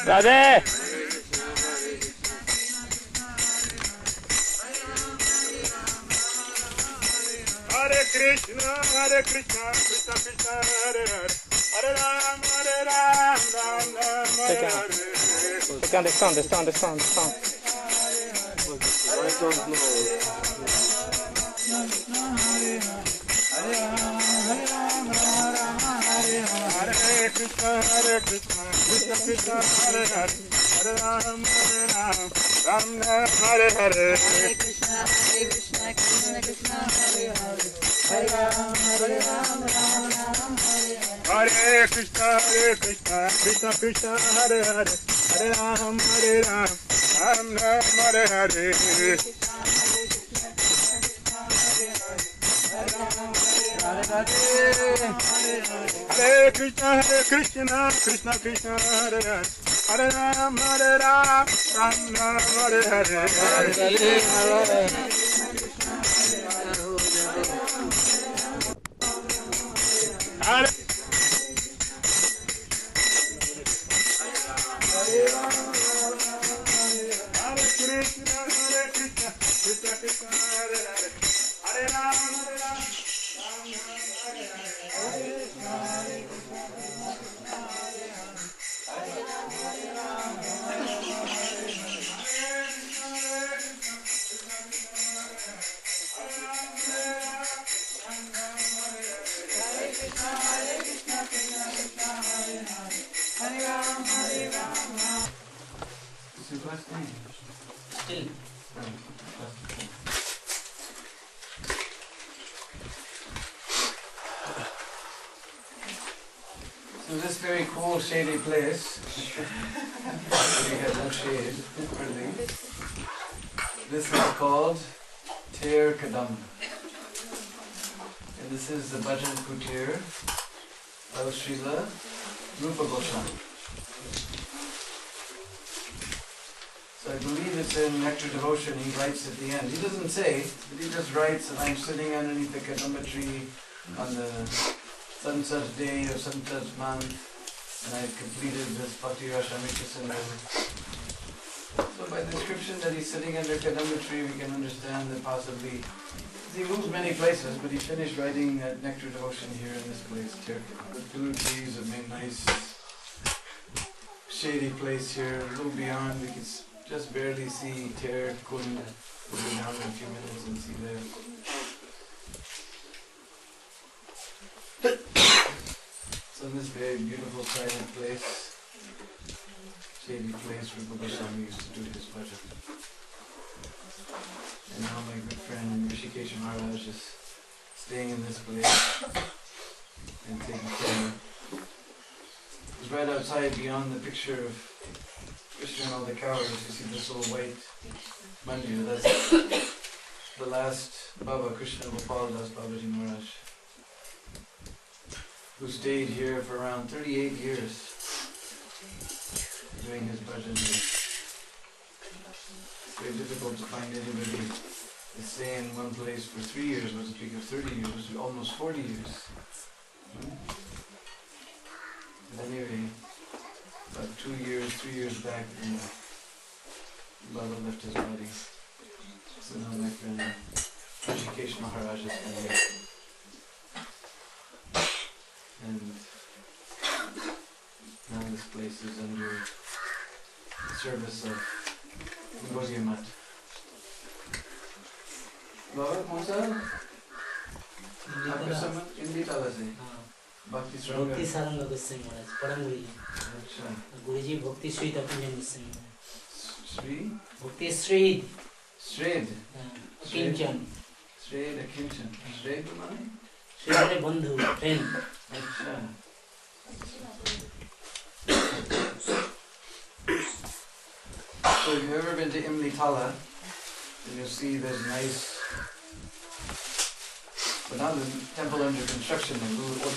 Radhe! Hare Krishna, Krishna Krishna, Hare Hare, Hare Ram, Ram Ram, Hare Hare. The sound. Hare Krishna, Krishna Krishna, Hare Hare, Hare Ram, Ram Ram, Hare Hare. Hare Krishna, Krishna Krishna, Hare Hare, Hare Ram, Ram Ram, Hare Hare. Hare Krishna, Krishna Krishna, Hare Hare, Hare Ram, Ram Ram, Hare Hare. Hare Krishna, Krishna Krishna, Hare Hare, Hare Ram, Ram Ram, Hare Hare. Hare What's your last name? Still. So this very cool shady place, we had no shade, hardly. This is called Ter Kadamba. And this is the Bhajan kutir of Srila Rupa Goswami. So I believe it's in Nectar Devotion, he writes at the end. He doesn't say, but he just writes, and I'm sitting underneath the Kadamba tree on the such day or such month, and I've completed this Bhakti Rasamrita Sindhu. So by the description that he's sitting under Kadamba tree, we can understand that possibly he moves many places, but he finished writing that Nectar Devotion here in this place. The two trees have made nice shady place here. A little beyond, we can just barely see Ter Kund. We'll go down in a few minutes and see there. So in this very beautiful silent place, shady place, Rupa Goswami used to do his bhajan. And now my good friend Rishikesh Maharaj is staying in this place and taking care. It's right outside beyond the picture of Krishna and all the cows. You see this little white mandir. That's the last Baba, Krishna Gopal Das Babaji Maharaj, who stayed here for around 38 years doing his bhajan here. It's very difficult to find anybody to stay in one place for 3 years, what to speak of 30 years, was almost 40 years. But anyway, about 3 years back, Baba left his body. So now my friend Rishikesh Maharaj is coming. And now this place is under the service of Gaudiya Mat. Baba, कौन सा? आपका समझ हिंदी ताला से? भक्ति सरंग। भक्ति सरंग गोस्वामी महाराज, परम गुरुजी। अच्छा। गुरुजी भक्ति श्रीद अकिंचन गोस्वामी महाराज। श्री? भक्ति श्रीद। श्रेद? अकिंचन। श्रेद अकिंचन। श्रेद माने? श्रेद बंधु, फ्रेंड। अच्छा। So if you've ever been to Imli Tala, then you'll see there's nice, but not the temple under construction, a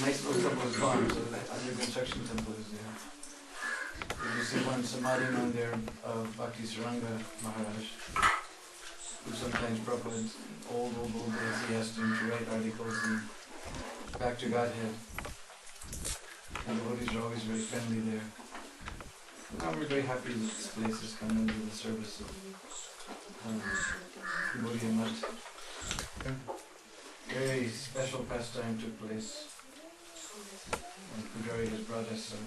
nice little temple is gone, so that under construction temple is there. And you see one Samadhi Mandir of Bhakti Saranga Maharaj, who sometimes Prabhu in old days he asked him to write articles and back to Godhead. And the devotees are always very friendly there. Now we're very happy that this place has come under the service of Gaudiya Mat. Very special pastime took place. And Pujari has brought us some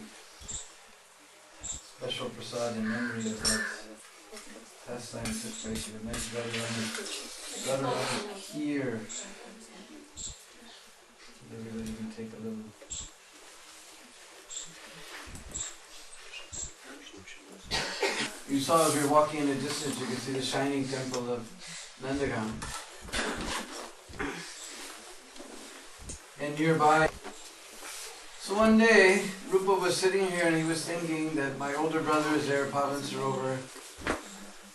special prasad in memory of that pastime that took place here. Nice Radharani here. Maybe you can take a little. You saw as we were walking in the distance, you could see the shining temple of Nandagam. And nearby. So one day, Rupa was sitting here and he was thinking that my older brother is there, Pavan Sarovar,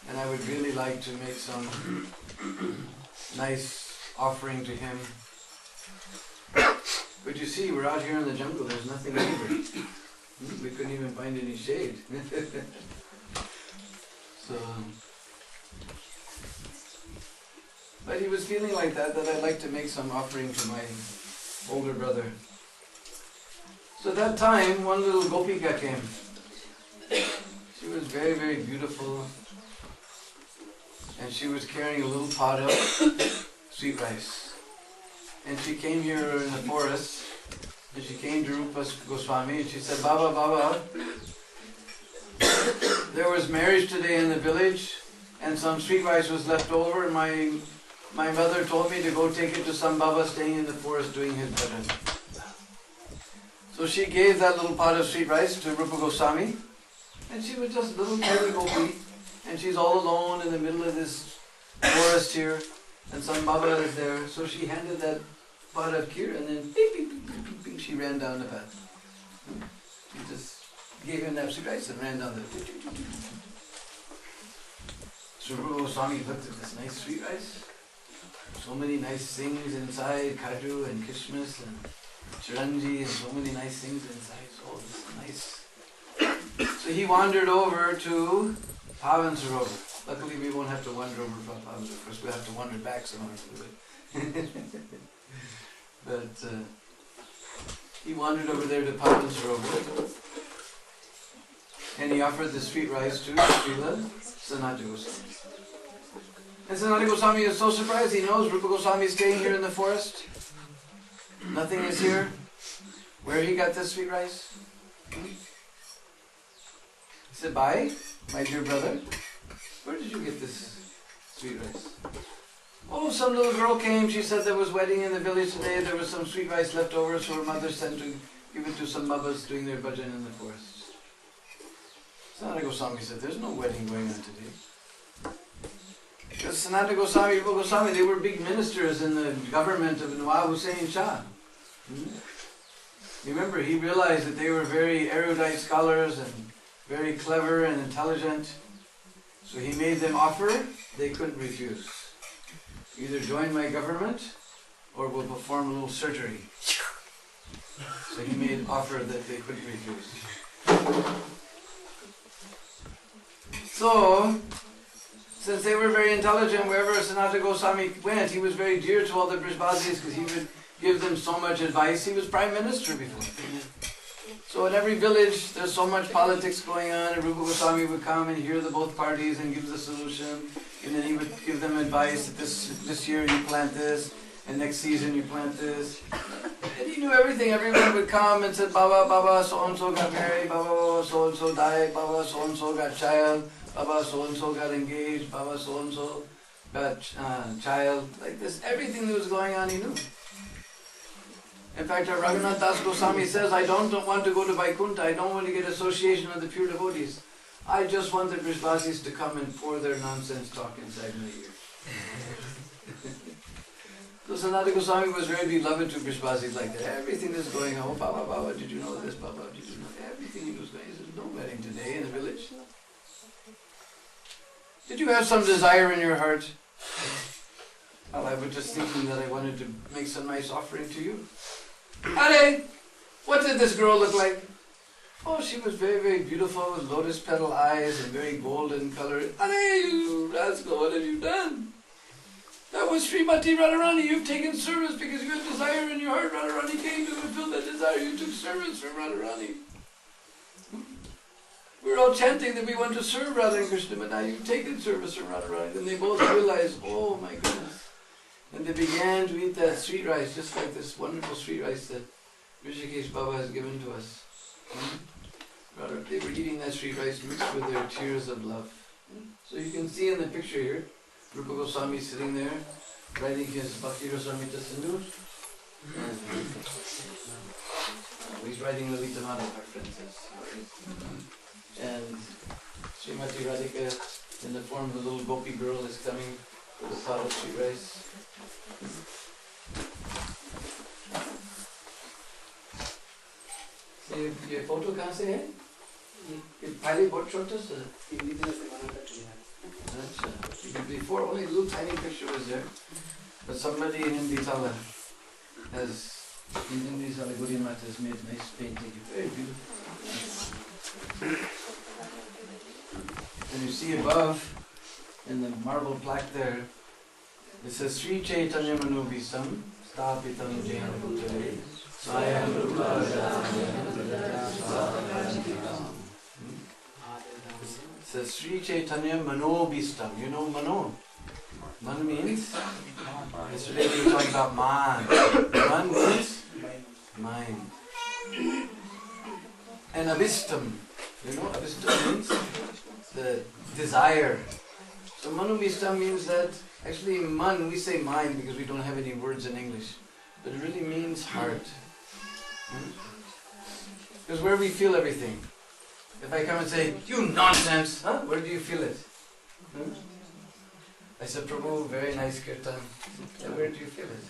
and I would really like to make some nice offering to him. But you see, we're out here in the jungle, there's nothing either. We couldn't even find any shade. So, but he was feeling like that I'd like to make some offering to my older brother. So at that time, one little gopika came. She was very, very beautiful. And she was carrying a little pot of sweet rice. And she came here in the forest. And she came to Rupa Goswami and she said, Baba, Baba, there was marriage today in the village and some sweet rice was left over and my mother told me to go take it to some Baba staying in the forest doing his bhajan. So she gave that little pot of sweet rice to Rupa Goswami And she was just a little tiny gopi, and she's all alone in the middle of this forest here, and some Baba is there. So she handed that pot of kheer, and then beep, beep, beep, beep, beep, beep, she ran down the path. She just gave him that sweet rice and ran down the. So Rupa Goswami looked at this nice sweet rice. So many nice things inside, kaju and kishmis and chiranji and so many nice things inside. So this is nice. So he wandered over to Pavan Sarovar. Luckily we won't have to wander over from Pavan Sarovar, because we'll have to wander back somewhere to do it. But he wandered over there to Pavan Sarovar, and he offered the sweet rice to Srila Sanatana Goswami. And Sanatana Goswami is so surprised. He knows Rupa Goswami is staying here in the forest. Nothing is here. Where he got this sweet rice? He said, "Bhai, my dear brother, where did you get this sweet rice?" "Oh, some little girl came. She said there was wedding in the village today. There was some sweet rice left over, so her mother sent to give it to some babas doing their bhajan in the forest." Sanatana Goswami said, "There's no wedding going on today." Because Sanatana Goswami, Rupa Goswami, they were big ministers in the government of Nawab Hussain Shah. Remember, he realized that they were very erudite scholars and very clever and intelligent. So he made them offer they couldn't refuse. Either join my government or we'll perform a little surgery. So he made offer that they couldn't refuse. So, since they were very intelligent, wherever Sanatana Goswami went, he was very dear to all the Brishbasis because he would give them so much advice. He was Prime Minister before. So in every village, there's so much politics going on, and Rupa Goswami would come and hear the both parties and give the solution, and then he would give them advice that this year you plant this, and next season you plant this. And he knew everything. Everyone would come and said, "Baba, Baba, so-and-so got married, Baba, so-and-so died, Baba, so-and-so got child, Baba, so-and-so got engaged, Baba, so-and-so got child." Like this, everything that was going on, he knew. In fact, Raghunath Das Goswami says, "I don't want to go to Vaikuntha. I don't want to get association with the pure devotees. I just want the Brishbasis to come and pour their nonsense talk inside my ear." So Sanatana Goswami was very beloved to Brishbasis like that. Everything that's going on, "Oh, Baba, Baba, did you know this? Baba, did you know?" Everything he was going. He said, "No wedding today in the village. Did you have some desire in your heart?" "Well, I was just thinking that I wanted to make some nice offering to you." "Hare, what did this girl look like?" "Oh, she was very, very beautiful with lotus petal eyes and very golden color." "Hare, you rascal, what have you done?" "That was Srimati Radharani. You've taken service because you had desire in your heart. Radharani came to fulfill that desire. You took service from Radharani. We were all chanting that we want to serve Radha and Krishna, but now you've taken service from Radharani." Then they both realized, "Oh my goodness." And they began to eat that sweet rice, just like this wonderful sweet rice that Rishikesh Baba has given to us. They were eating that sweet rice mixed with their tears of love. So you can see in the picture here, Rupa Goswami sitting there, writing his Bhakti Rasamrita Sindhu. He's writing Lalita Madhava, our princess. And Srimati Radhika, in the form of a little gopi girl, is coming with a pot of sweet rice. ये photo कहाँ से है? ये पहले बहुत छोटा सा हिंदी में बनाया था। Before only a little tiny picture was there, but somebody in Inditala has Guri Mata has made a nice painting, very beautiful. And you see above in the marble plaque there, it says Sri Chaitanya Manubhisam Sthapitam Jena Bhutale Swayam Rupa It says Sri Chaitanya Manobhistam. You know Mano? Man means, yesterday we were talking about man. Man means mind. And Abhistam. You know, Abhistam means the desire. So Manubhistam means that, actually man, we say mind because we don't have any words in English. But it really means heart. Because where we feel everything. If I come and say, you nonsense, huh? Where do you feel it? Hmm? I said, Prabhu, very nice kirtan. Yeah, where do you feel it?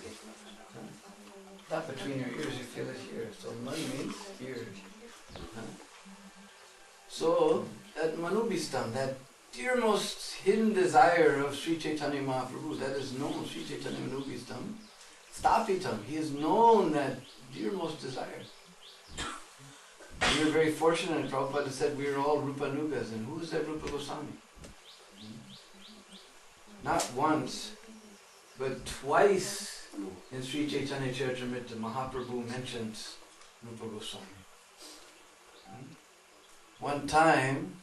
Huh? Not between your ears, you feel it here. So man means here. Huh? So, that manubhistam, that dearmost hidden desire of Sri Chaitanya Mahaprabhu, that is known, Sri Chaitanya Manubhistam, Stapitam, he has known that dearmost desire. We were very fortunate, Prabhupada said we were all Rupanugas, and who is that Rupa Goswami? Not once, but twice in Sri Chaitanya Charitamrita, Mahaprabhu mentions Rupa Goswami. One time,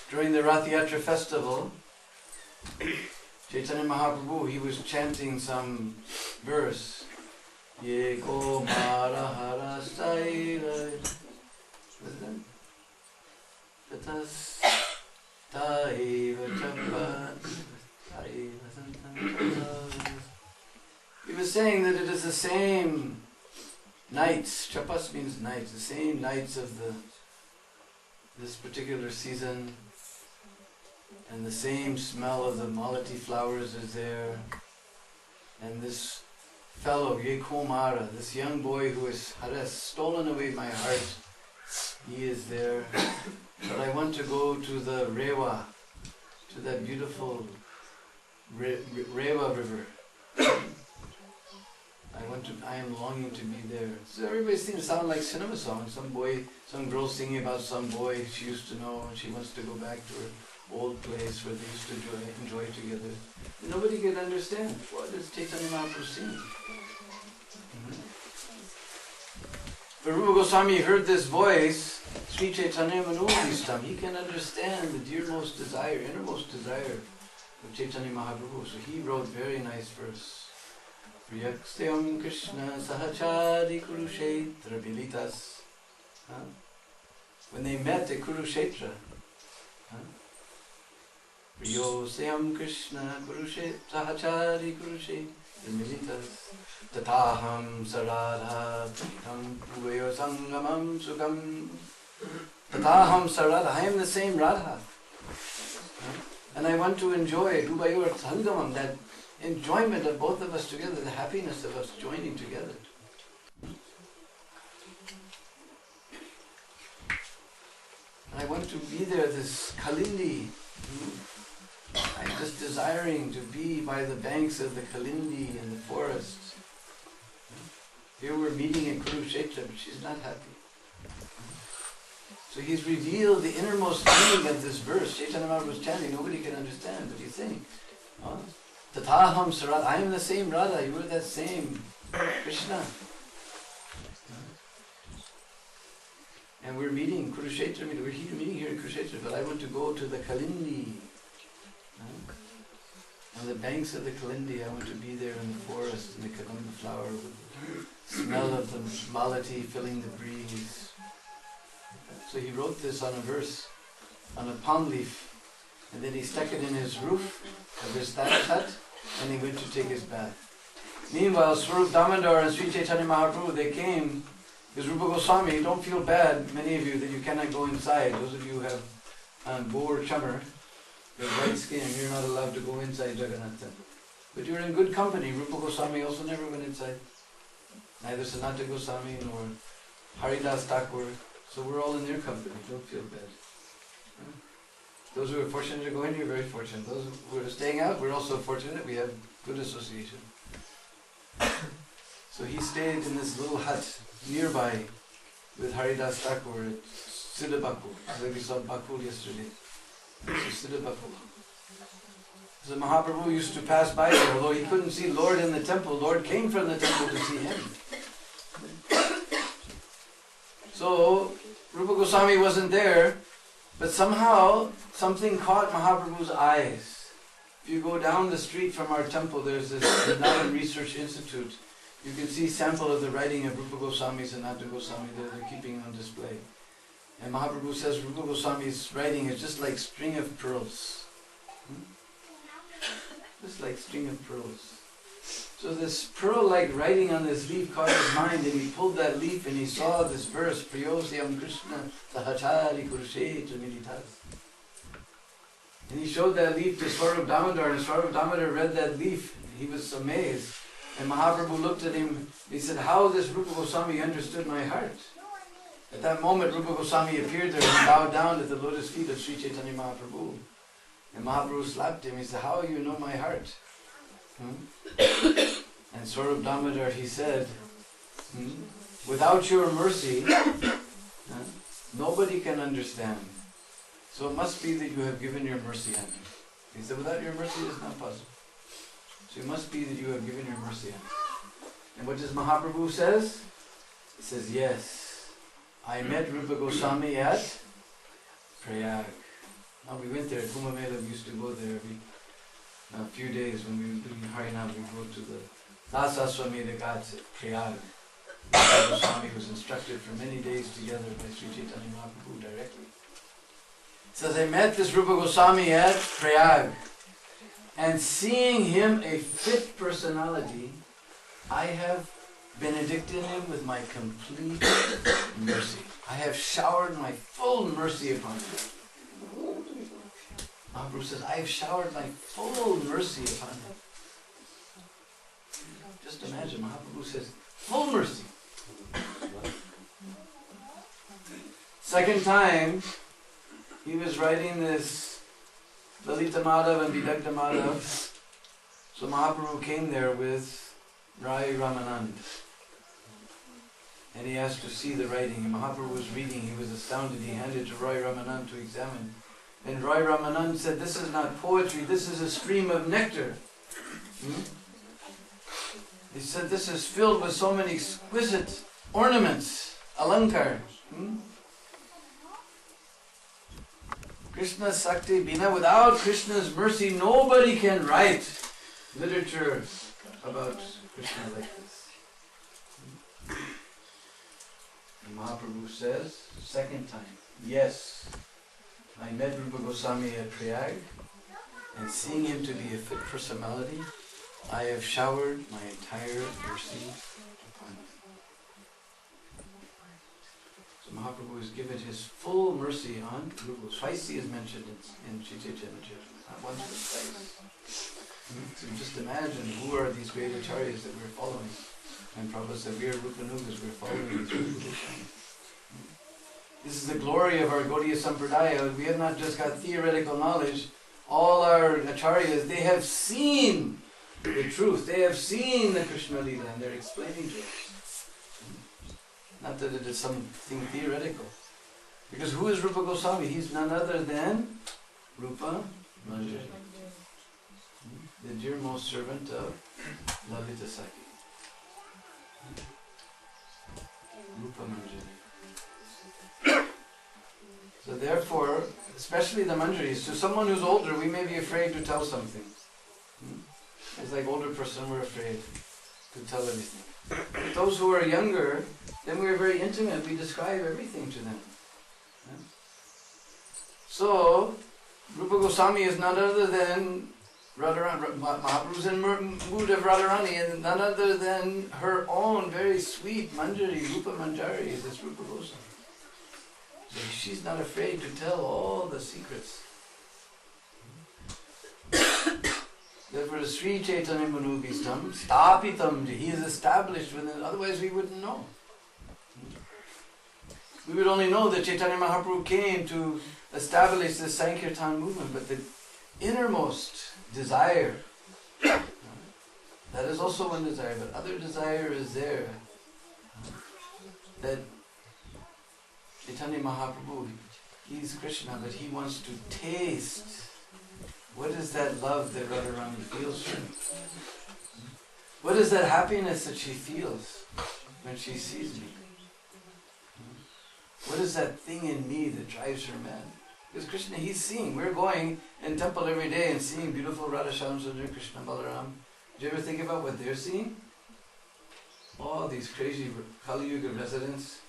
during the Rath Yatra festival, Chaitanya Mahaprabhu, he was chanting some verse. Ye ko mara hara saila. What's that? Tatas taiva chapa taiva santam. He was saying that it is the same nights, chapas means nights, the same nights of this particular season, and the same smell of the malati flowers is there, and this fellow, Yekomara, this young boy who has stolen away my heart, he is there. But I want to go to the Rewa, to that beautiful Rewa river. I am longing to be there. So everybody seems to sound like cinema songs. Some girl singing about some boy she used to know, and she wants to go back to her old place where they used to enjoy together. Nobody could understand what is Chaitanya Mahaprabhu singing. But Rupa Goswami heard this voice, Sri Chaitanya Manubhistam. He can understand the dearmost desire, innermost desire of Chaitanya Mahaprabhu. So he wrote very nice verse. Priyaksyam Krishna Sahachari Kurushetra Bilitas. When they met at Kurukshetra, Priyosyam Krishna Sahachari Kurushetra Militas Tataham Sarada Tam Uvayo Sangamam Sugam. Tataham Sarada, I am the same Radha. And I want to enjoy Uvayo Sangamam, that enjoyment of both of us together, the happiness of us joining together. I want to be there, this Kalindi. I'm just desiring to be by the banks of the Kalindi in the forest. Here we're meeting in Kurukshetra, but she's not happy. So he's revealed the innermost meaning of this verse. Chaitanya Mahaprabhu was chanting, nobody can understand what he's saying. Tataham Sarat, I am the same Radha, you are that same Krishna. And we're meeting Kurukshetra, we're meeting here in Kurukshetra, but I want to go to the Kalindi. On the banks of the Kalindi, I want to be there in the forest, in the Kadamba flower, with the smell of the malati filling the breeze. So he wrote this on a verse, on a palm leaf, and then he stuck it in his roof of his thatched hut, and he went to take his bath. Meanwhile, Swarup Damodar and Sri Chaitanya Mahaprabhu, they came, because Rupa Goswami, don't feel bad, many of you, that you cannot go inside. Those of you who have boar chamar, you have white skin, you're not allowed to go inside Jagannatha. But you're in good company. Rupa Goswami also never went inside. Neither Sanatana Goswami nor Haridas Thakur. So we're all in their company. Don't feel bad. Those who are fortunate to go in, you're very fortunate. Those who are staying out, we're also fortunate. We have good association. So he stayed in this little hut nearby with Haridas Thakur at Siddhabakul. Like we saw Bakul yesterday. So Siddhabakul. So Mahaprabhu used to pass by there, although he couldn't see Lord in the temple. Lord came from the temple to see him. So Rupa Goswami wasn't there, but somehow something caught Mahaprabhu's eyes. If you go down the street from our temple, there's this Vrindavan Research Institute. You can see sample of the writing of Rupa Goswami, Sanatana Goswami that they're keeping on display. And Mahaprabhu says Rupa Goswami's writing is just like string of pearls. Just like string of pearls. So this pearl-like writing on this leaf caught his mind, and he pulled that leaf and he saw this verse, Priyosyam Krishna Sahachari Kurushe Militas. And he showed that leaf to Swarup Damodar, and Swarup Damodar read that leaf. He was amazed. And Mahaprabhu looked at him, he said, how this Rupa Goswami understood my heart. At that moment, Rupa Goswami appeared there and bowed down at the lotus feet of Sri Chaitanya Mahaprabhu. And Mahaprabhu slapped him. He said, how you know my heart? And Swarup Damodar, he said, without your mercy, nobody can understand. So it must be that you have given your mercy on me. He said, without your mercy, it's not possible. So it must be that you have given your mercy on me. And what does Mahaprabhu says? He says, yes, I met Rupa Goswami at Prayag. Now we went there at Kumbh Mela, we used to go there every few days when we were doing Harinam, we go to the Dasa Swamira Ghats at Prayag. Rupa Goswami was instructed for many days together by Sri Chaitanya Mahaprabhu directly. It says, I met this Rupa Goswami at Prayag, and seeing him a fit personality, I have benedicted him with my complete mercy. I have showered my full mercy upon him. Mahaprabhu says, I have showered my full mercy upon him. Just imagine, Mahaprabhu says, full mercy. Second time, he was writing this Lalita Madhav and Vidagdha Madhav. So Mahaprabhu came there with Rai Ramanand. And he asked to see the writing. And Mahaprabhu was reading, he was astounded. He handed to Rai Ramanand to examine. And Rai Ramanand said, this is not poetry, this is a stream of nectar. He said, this is filled with so many exquisite ornaments, alankar. Krishna Sakti Bina, without Krishna's mercy, nobody can write literature about Krishna like this. And Mahaprabhu says, second time, yes, I met Rupa Goswami at Prayag, and seeing him to be a fit personality, I have showered my entire mercy upon him. So Mahaprabhu has given his full mercy on Rupa. Twice he is mentioned in Sri Chaitanya Charitamrita, not once but twice. So just imagine who are these great acharyas that we're following. And Prabhu said, we are Rupanugas, we're following these Rupa Goswami. This is the glory of our Gaudiya Sampradaya. We have not just got theoretical knowledge. All our acharyas, they have seen the truth. They have seen the Krishna Lila and they're explaining to us. Not that it is something theoretical. Because who is Rupa Goswami? He's none other than Rupa Manjari, the dearmost servant of Lalita Saki. Rupa Manjari. So therefore, especially the Manjaris, to someone who's older, we may be afraid to tell something. It's like older person, we're afraid to tell everything. But those who are younger, then we're very intimate, we describe everything to them. So, Rupa Goswami is none other than Radharani. Mahaprabhu's in mood of Radharani, and none other than her own very sweet Manjari, Rupa Manjari, this Rupa Goswami. So she's not afraid to tell all the secrets. Therefore, Sri Chaitanya Manubhistam, Stapitam, he is established within, otherwise we wouldn't know. We would only know that Chaitanya Mahaprabhu came to establish the Sankirtan movement, but the innermost desire, that is also one desire, but other desire is there, that Chaitanya Mahaprabhu, he is Krishna, but he wants to taste. What is that love that Radharani feels for him? What is that happiness that she feels when she sees me? What is that thing in me that drives her mad? Because Krishna, he's seeing. We're going in temple every day and seeing beautiful Radha Shyam Sundar, Krishna Balaram. Do you ever think about what they're seeing? All these crazy Kali Yuga residents,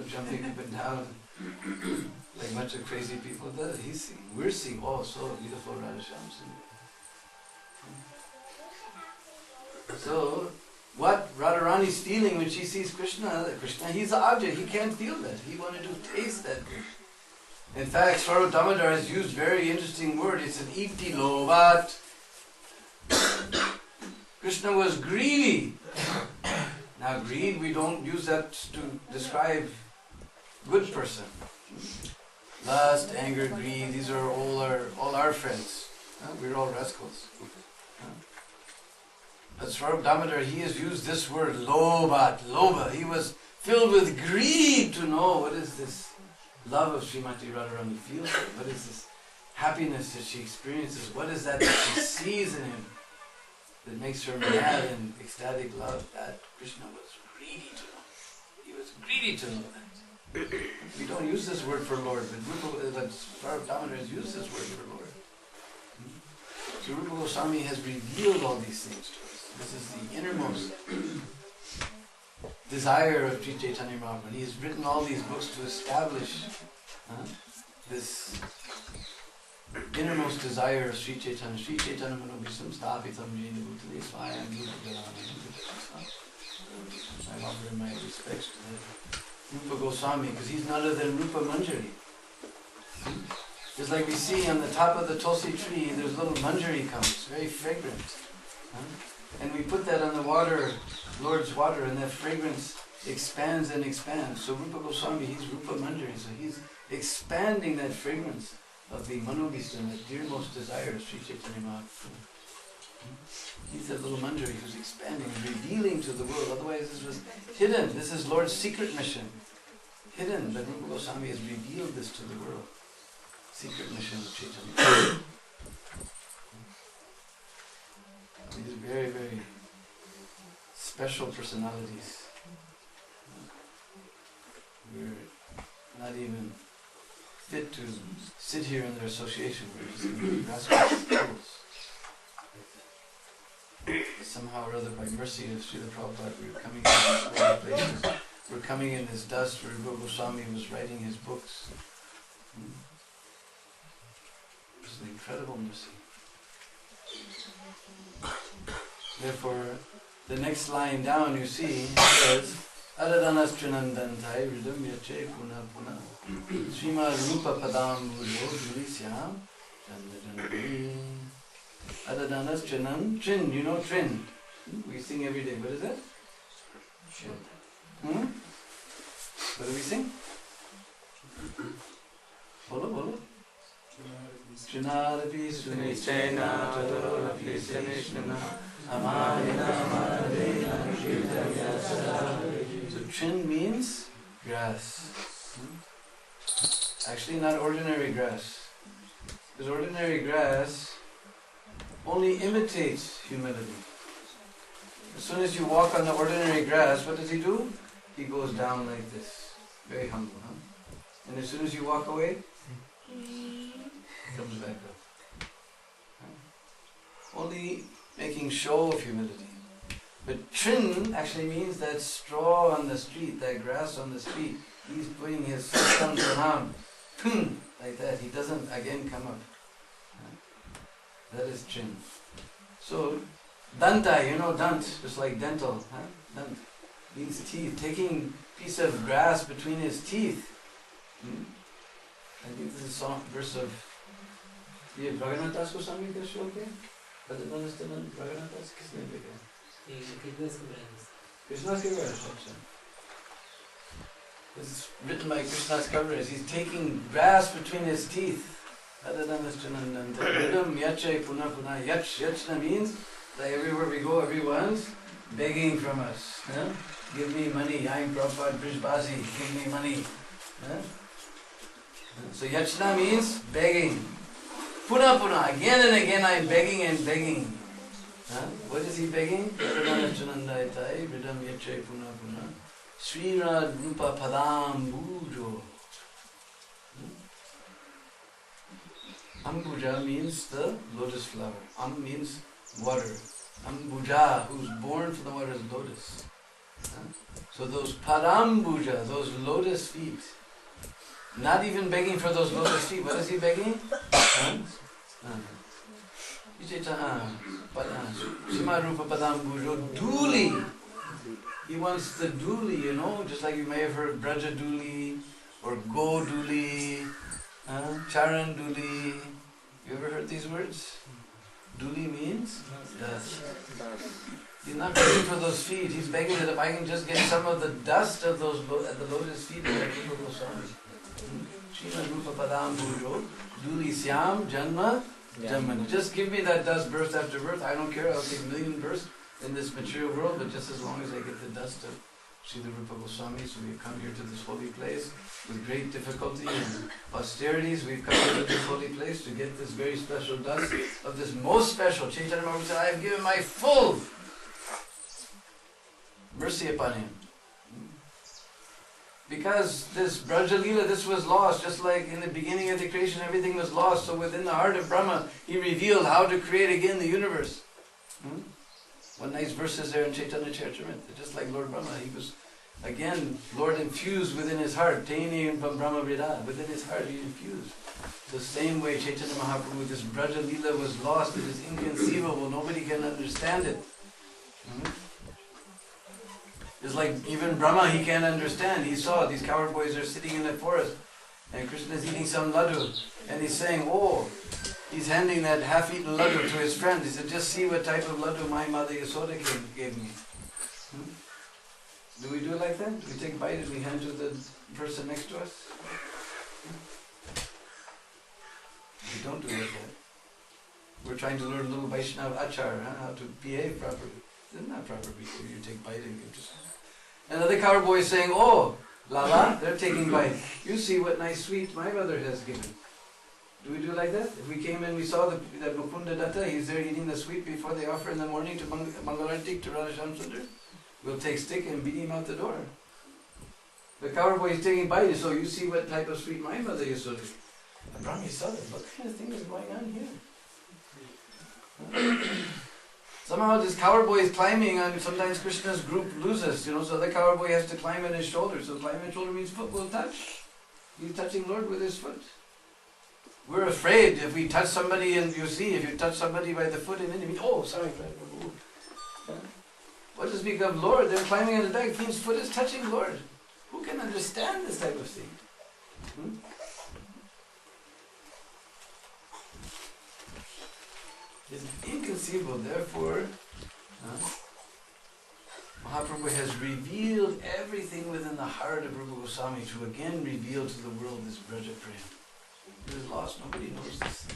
jumping up and down like a bunch of crazy people. That he's seeing. We're seeing, so beautiful Radha Shyam Sundar. So, what Radharani's feeling when she sees Krishna, he's the object, he can't feel that. He wanted to taste that. In fact, Swarup Damodar has used very interesting word. It's an iti lovat. Krishna was greedy. Now greed, we don't use that to describe good person. Lust, anger, greed, these are all our friends. We're all rascals. But Swarup Damodar, he has used this word, loba. He was filled with greed to know what is this love of Srimati Radharani feels. What is this happiness that she experiences? What is that she sees in him that makes her mad in ecstatic love? That Krishna was greedy to know. He was greedy to know that. We don't use this word for Lord, but Swarup Damodar has used this word for Lord. So Rupa Goswami has revealed all these things to us. This is the innermost desire of Sri Chaitanya Mahaprabhu. He has written all these books to establish this innermost desire of Sri Chaitanya. Sri Chaitanya Manobhisam Sthapitam Jena Bhutale Swayam Rupa. I offer my respects to Rupa Goswami because he's none other than Rupa Manjari. Just like we see on the top of the Tulsi tree, there's little manjari comes, very fragrant. And we put that on the water, Lord's water, and that fragrance expands and expands. So Rupa Goswami, he's Rupa Manjari, so he's expanding that fragrance of the Manobhistam, the dearmost desire of Sri Chaitanya Mahaprabhu. He's that little Manjari who's expanding, revealing to the world. Otherwise this was hidden. This is Lord's secret mission. Hidden, but Rupa Goswami has revealed this to the world. Secret mission of Chaitanya. These very, very special personalities. We're not even fit to sit here in their association. We're just going to be rascals, fools. Somehow or other, by mercy of Srila Prabhupada, we're coming in these holy places. We're coming in this dust where Rupa Goswami was writing his books. It's an incredible mercy. Therefore, the next line down you see says, Adadanas Trinandantai Ridam Yache Puna Puna Srimad Rupa Padam Bujo Julisyam Chandradanavi Adadanas Trinan. Trin, you know Trin. We sing every day. What is that? What do we sing? Bolo, bolo. Trinadapi Sunichena Tadolapi Sanishna Amanina Manadena Shitaya Sada. So Trin means grass. Actually not ordinary grass. Because ordinary grass only imitates humility. As soon as you walk on the ordinary grass, what does he do? He goes down like this. Very humble, huh? And as soon as you walk away, comes back up. Only making show of humility. But Trin actually means that straw on the street, that grass on the street. He's putting his thumb around, like that. He doesn't again come up. That is Trin. So, Danta, you know dant, just like dental. Dant means teeth. Taking a piece of grass between his teeth. I think this is a verse of ये Bhagavatas Das Goswami का श्लोक है Bhagavatas Bhagavatas किसने लिखा Krishna's Kaviraj. This is written by Krishna's Kaviraj. He's taking grass between his teeth. Ridam yache puna puna. Yachna means that everywhere we go, everyone's begging from us. Give me money. I'm Prabhupada Brijbasi. Give me money. So yachna means begging. Puna puna, again and again I'm begging and begging. What is he begging? Srirad Rupa Padam Bujo. Ambuja means the lotus flower. Am means water. Ambuja, who's born from the water is lotus. So those Padambuja, those lotus feet, not even begging for those lotus feet. What is he begging? Sima Rupa Padambujo, Duli. He wants the Duli, you know, just like you may have heard Braja Duli or Go Duli, Charan Duli. You ever heard these words? Duli means dust. He's not begging for those feet. He's begging that if I can just get some of the dust of those at the lotus feet of Rupa Goswami. Srima Rupa Padam Bhujo, Duli Syam Janma Janmani. Just give me that dust birth after birth. I don't care. I'll take 1,000,000 births in this material world, but just as long as I get the dust of Srila Rupa Goswami. So we've come here to this holy place with great difficulty and austerities. We've come here to this holy place to get this very special dust of this most special. Chaitanya Mahaprabhu said, I have given my full mercy upon him. Because this Braja Leela, this was lost, just like in the beginning of the creation, everything was lost. So within the heart of Brahma, he revealed how to create again the universe. One nice verse is there in Chaitanya Charitamrita. Just like Lord Brahma, he was, again, Lord infused within his heart. Taini from Brahma Vrida. Within his heart, he infused. The same way Chaitanya Mahaprabhu, this Braja Leela was lost. It is inconceivable. Nobody can understand it. It's like even Brahma, he can't understand. He saw these coward boys are sitting in the forest and Krishna is eating some laddu and he's saying, oh, he's handing that half-eaten laddu to his friend. He said, just see what type of laddu my mother Yasoda gave me. Do we do it like that? We take a bite and we hand to the person next to us? We don't do it like that. We're trying to learn a little Vaishnava achar, how to behave properly. This is not proper behavior. You take bite and give to someone. Another coward boy is saying, oh, Lala, they're taking bite. You see what nice sweet my mother has given. Do we do like that? If we came in, we saw that Mukunda Datta, he's there eating the sweet before they offer in the morning to Mangalartik, to Radha Shamsundar. We'll take stick and beat him out the door. The coward boy is taking bite, so you see what type of sweet my mother is. And Brahmi saw that. What kind of thing is going on here? Somehow this coward boy is climbing and sometimes Krishna's group loses, so the coward boy has to climb on his shoulder. So climb on his shoulder means foot will touch. He's touching Lord with his foot. We're afraid if we touch somebody, and you see, if you touch somebody by the foot and then you mean, oh, sorry, what does it speak of Lord? They're climbing on the back, means foot is touching Lord. Who can understand this type of thing? It's inconceivable. Therefore, Mahaprabhu has revealed everything within the heart of Rupa Goswami to again reveal to the world this Braja Prem. It is lost. Nobody knows this.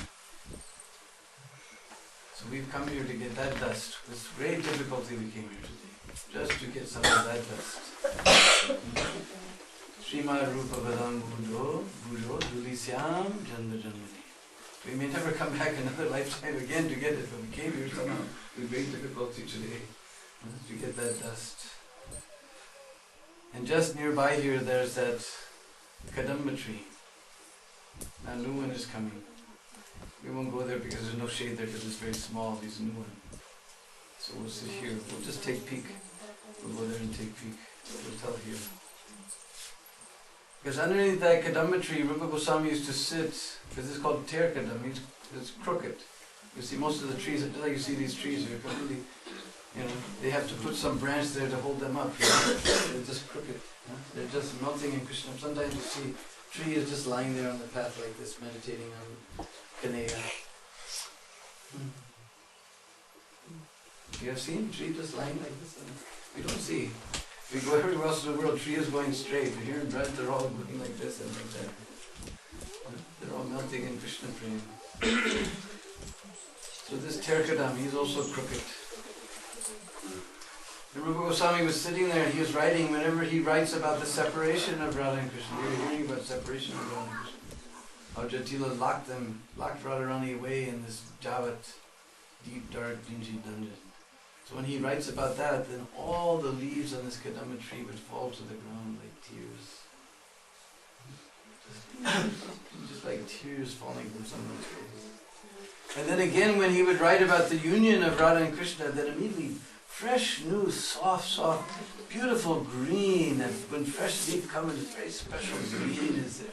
So we've come here to get that dust. With great difficulty we came here today. Just to get some of that dust. Srimad Rupa Vadam Bhujo Dulisyam Janda Janmani. We may never come back another lifetime again to get it, but we came here somehow with great difficulty today to get that dust. And just nearby here there's that Kadamba tree. Now a new one is coming. We won't go there because there's no shade there because it's very small, this new one. So we'll sit here. We'll just take a peek. We'll go there and take a peek. We'll tell here. Because underneath that Kadamba tree, Rupa Goswami used to sit, because it's called Ter Kadamba, it's crooked. You see most of the trees, just like you see these trees here, completely, they have to put some branch there to hold them up. They're just crooked. They're just melting in Krishna. Sometimes you see tree is just lying there on the path like this, meditating on Kaneya. You have seen tree just lying like this? We don't see. We go everywhere else in the world, tree is going straight. Here in Braj, they're all looking like this and like that. They're all melting in Krishna Prem. So this Ter Kadamba, he's also crooked. And Rupa Goswami was sitting there and he was writing, whenever he writes about the separation of Radha and Krishna, we were hearing about separation of Radha and Krishna. How Jatila locked Radharani away in this Javat, deep, dark, dingy dungeon. So when he writes about that, then all the leaves on this Kadamba tree would fall to the ground like tears. Just like tears falling from someone's face. And then again, when he would write about the union of Radha and Krishna, then immediately fresh, new, soft, beautiful green. And when fresh leaf comes, it's very special green is there.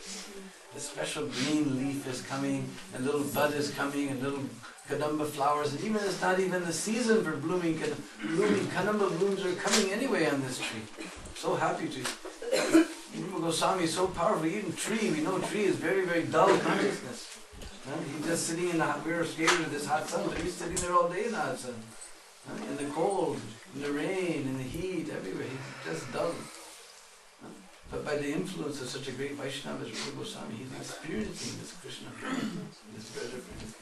the special green leaf is coming, and little bud is coming, and little Kadamba flowers, and even it's not even the season for blooming Kadamba blooms are coming anyway on this tree. So happy to. Rupa Goswami is so powerful. Even tree, we know tree is very, very dull consciousness. He's just sitting in the hot, we're scared of this hot sun, but he's sitting there all day in the hot sun. In the cold, in the rain, in the heat, everywhere. He's just dull. But by the influence of such a great Vaishnava as Rupa Goswami, he's experiencing this Krishna, this treasure for him.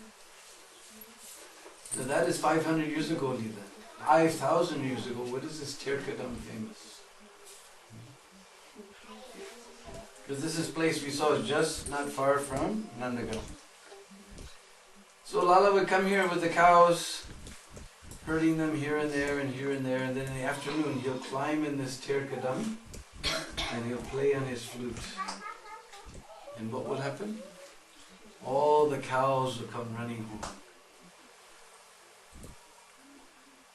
So that is 500 years ago, Leela. 5,000 years ago, what is this Ter Kadamba famous? Because this is place we saw just not far from Nandagaon. So Lala would come here with the cows, herding them here and there and here and there, and then in the afternoon he'll climb in this Ter Kadamba and he'll play on his flute. And what will happen? All the cows will come running home.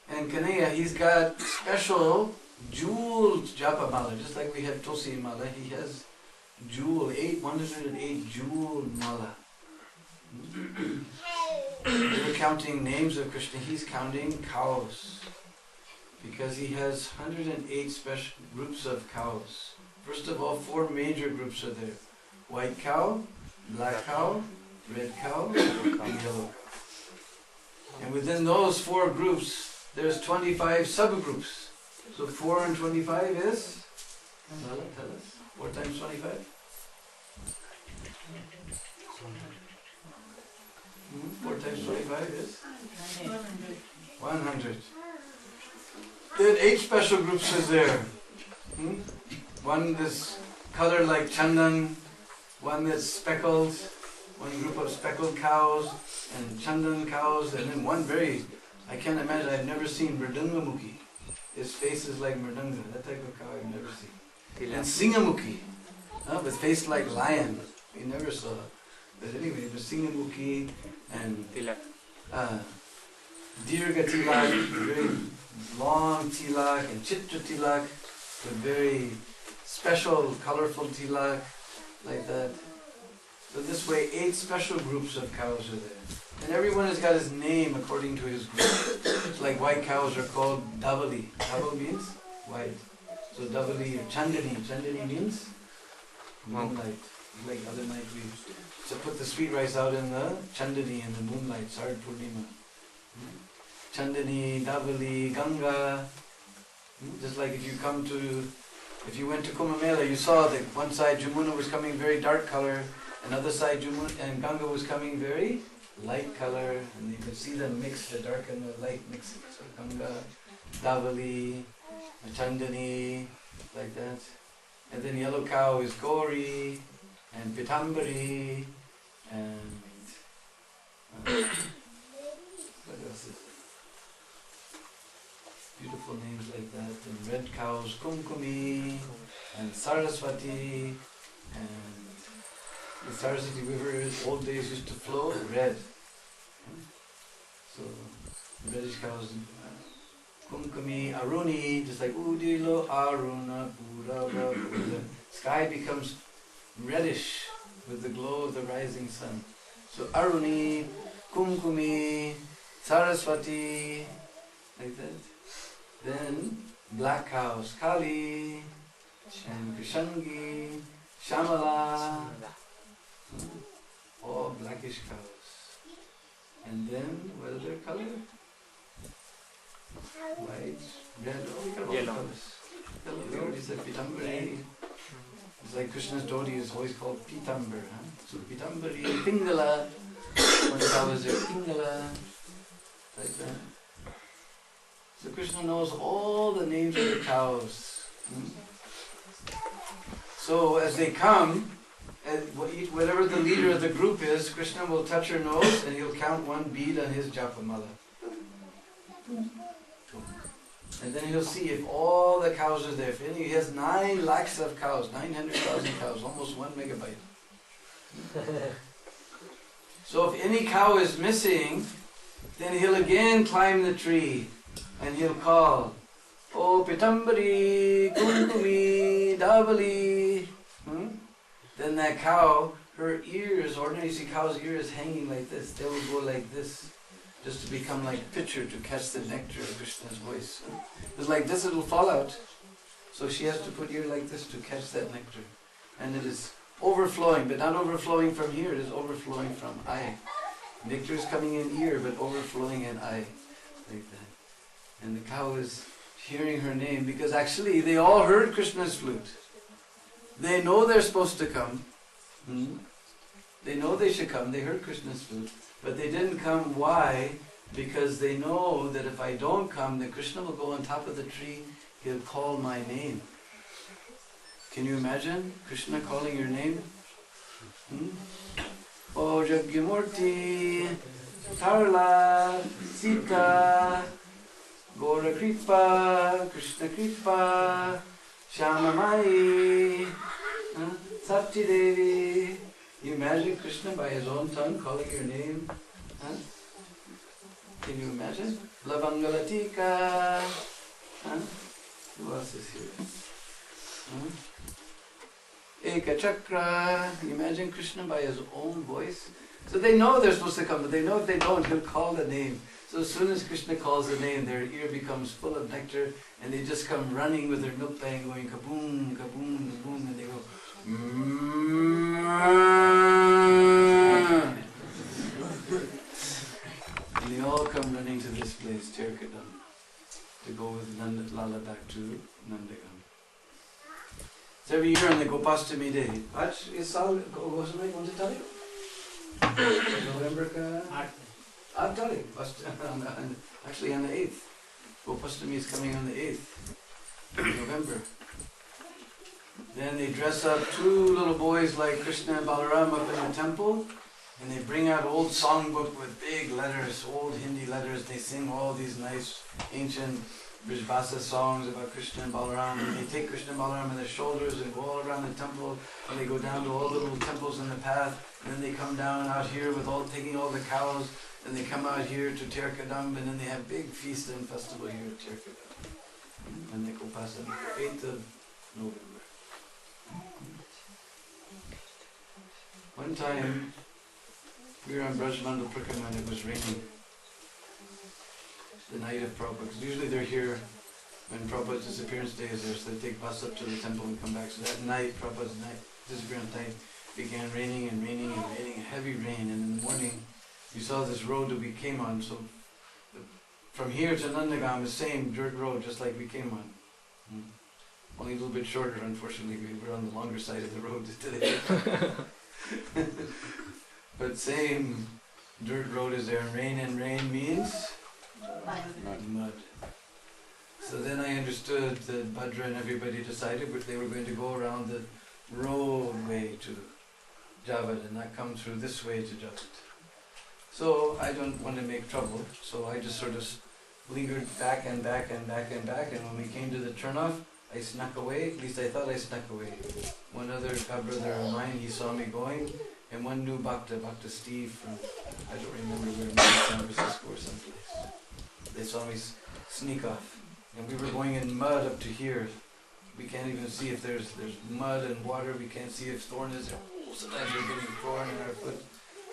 And Kanaya, he's got special jeweled japa mala, just like we had Tulsi mala. He has 108 jeweled mala. We're counting names of Krishna, he's counting cows. Because he has 108 special groups of cows. First of all, 4 major groups are there. White cow, black cow, red cow, and yellow cow. And within those 4 groups, there's 25 subgroups. So 4 and 25 is? Tell us. 4 times 25? 4 times 25 is? 100. Then 8 special groups is there. One that's colored like chandan, one that's speckled, one group of speckled cows, and chandan cows, and then one very, I can't imagine, I've never seen Mridanga-mukhi. His face is like Mridanga, that type of cow I've never seen. And Singamukhi, with face like lion, we never saw. But anyway, it was Singamukhi and Dirga tilak, very long tilak, and Chitra tilak, with very special, colorful tilak, like that. So this way, 8 special groups of cows are there. And everyone has got his name according to his group. It's like white cows are called Davali. Daval means white. So Davali or Chandani. Chandani means moonlight. Like other night we used to put the sweet rice out in the Chandani, in the moonlight, Sard Purnima. Chandani, Davali, Ganga. Just like if you went to Kumbh Mela, you saw that one side Jamuna was coming very dark color, another side Jamuna and Ganga was coming very light color, and you could see them mix, the dark and the light mixing. So Ganga, Davali, Chandani, like that. And then yellow cow is Gauri, and Pitambari, and what else is it? Beautiful names like that. And red cows, Kumkumi, and Saraswati, and the Saraswati river, old days used to flow red. So reddish cows, Kumkumi, Aruni, just like Udilo, Aruna, Pura, the sky becomes reddish with the glow of the rising sun. So Aruni, Kumkumi, Saraswati, like that. Then black cows, Kali, and Krishangi, Shamala, all blackish cows. And then, what is their color? White, red, all Yellow. colors. Yellow is a Pitambari. It's like Krishna's devotee is always called Pitambar. So Pitambari, Pingala, one cow is there, Pingala, like that. So Krishna knows all the names of the cows. So as they come, and whatever the leader of the group is, Krishna will touch her nose and he'll count 1 bead on his japamala. And then he'll see if all the cows are there. He has 9 lakhs of cows, 900,000 cows, almost 1 megabyte. So if any cow is missing, then he'll again climb the tree and he'll call, "Oh Pitambari, Kumkumi, Davali." Then that cow her ears, ordinary see cow's ears hanging like this, they will go like this, just to become like a pitcher to catch the nectar of Krishna's voice. It's like this, it will fall out. So she has to put ear like this to catch that nectar. And it is overflowing, but not overflowing from here, it is overflowing from eye. Nectar is coming in ear, but overflowing in eye, like that. And the cow is hearing her name, because actually they all heard Krishna's flute. They know they're supposed to come. They know they should come, they heard Krishna's flute. But they didn't come. Why? Because they know that if I don't come, then Krishna will go on top of the tree, he'll call my name. Can you imagine Krishna calling your name? O Jagyamurti, Tarla, Sita, Gora Kripa, Krishna Kripa, Shamamai, Sapti Devi. You imagine Krishna by his own tongue calling your name? Can you imagine? Lavangalatika. Who else is here? Eka Chakra. You imagine Krishna by his own voice? So they know they're supposed to come, but they know if they don't, he'll call the name. So as soon as Krishna calls the name, their ear becomes full of nectar, and they just come running with their milk pan going kaboom, kaboom, kaboom, and they go and they all come running to this place, Ter Kadamba, to go with Lala back to Nandagam. So every year on the Gopashtami day, आज इस साल गोस्वामी कौन सी तारीख? November का 8 तारीख. Actually on the 8th. Gopashtami is coming on the 8th of November. Then they dress up 2 little boys like Krishna and Balaram up in the temple, and they bring out old songbook with big letters, old Hindi letters. They sing all these nice ancient Brijbasa songs about Krishna and Balaram, and they take Krishna and Balaram on their shoulders and go all around the temple, and they go down to all the little temples in the path, and then they come down out here with taking all the cows, and they come out here to Ter Kadamba, and then they have big feast and festival here at Ter Kadamba. And they go past on the 8th of November. One time, we were on Brajmandal Prakama and it was raining. The night of Prabhupada, because usually they're here when Prabhupada's disappearance day is there, so they take bus up to the temple and come back. So that night, Prabhupada's disappearance night, began raining and raining and raining, heavy rain, and in the morning you saw this road that we came on. So from here to Nandagam, the same dirt road just like we came on. Only a little bit shorter, unfortunately. We were on the longer side of the road today. But same dirt road is there. Rain, and rain means mud. So then I understood that Bhadra and everybody decided that they were going to go around the roadway to Javad and not come through this way to Javad. So I don't want to make trouble, so I just sort of lingered back and back and back and back, and when we came to the turnoff, I snuck away. At least I thought I snuck away. One other brother of mine, he saw me going, and one new Bhakta Steve from, I don't remember where, maybe San Francisco or someplace. They saw me sneak off. And we were going in mud up to here. We can't even see if there's mud and water. We can't see if thorn is there. Sometimes we're getting thorn in our foot.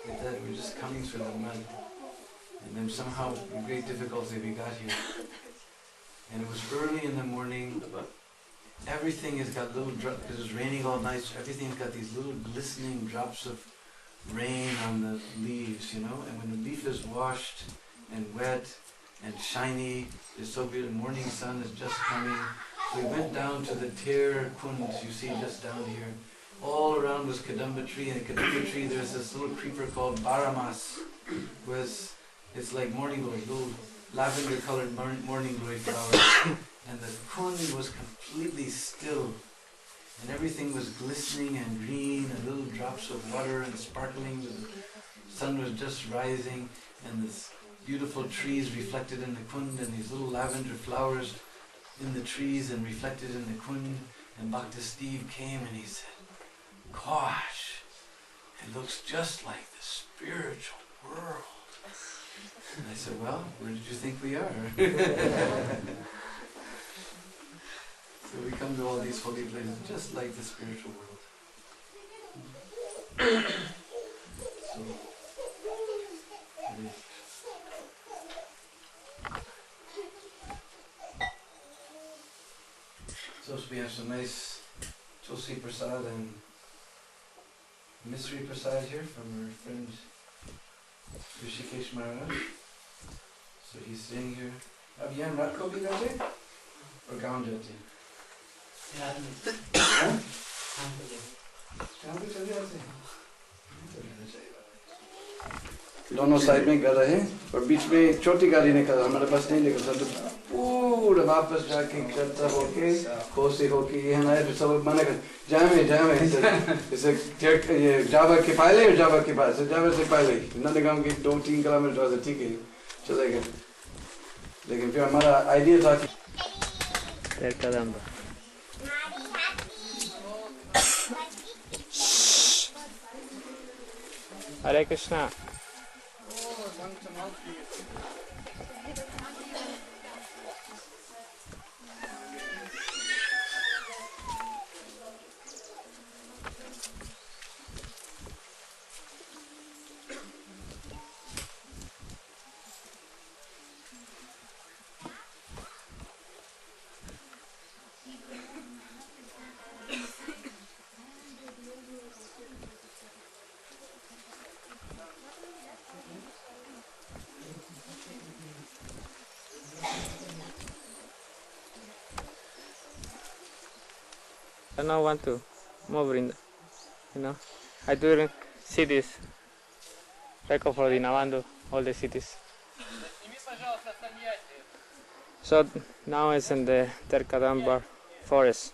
Like that. We're just coming through the mud. And then somehow, with great difficulty, we got here. And it was early in the morning. Everything has got little drops, because it was raining all night, so everything's got these little glistening drops of rain on the leaves, you know? And when the leaf is washed and wet and shiny, it's so beautiful. The morning sun is just coming. So we went down to the Ter Kund, you see just down here. All around was Kadamba tree, and the Kadamba tree there's this little creeper called Baramas. It's like morning glory, little lavender colored morning glory flowers. And the kund was completely still, and everything was glistening and green, and little drops of water and sparkling. The sun was just rising, and this beautiful trees reflected in the kund, and these little lavender flowers in the trees and reflected in the kund. And Bhakta Steve came and he said, "Gosh, it looks just like the spiritual world." And I said, "Well, where did you think we are?" So we come to all these holy places just like the spiritual world. So we have some nice Tulsi Prasad and Misri Prasad here from our friend Rishikesh Maharaj. So he's staying here. अब यहाँ रात को भी रहते और गाँव जाते रात में हैं? शाम को जाते यहाँ पे चले जाते हैं दोनों साइड में घर है और बीच में छोटी गाड़ी निकल हमारे पास नहीं निकलता तो पूरा वापस जाके चलता होके कोसी होके ये ना फिर सब मना कर जामे जैसे ये जावा के पहले और जावा के बाद से जावा से पहले नंदगांव के 2-3 किलोमीटर ठीक है चलेगा लेकिन फिर हमारा आइडिया था कि Ter Kadamba. Hare Krishna. I don't want to move in, I do cities, like for Deena Bandhu, all the cities. So now it's in the Ter Kadamba forest.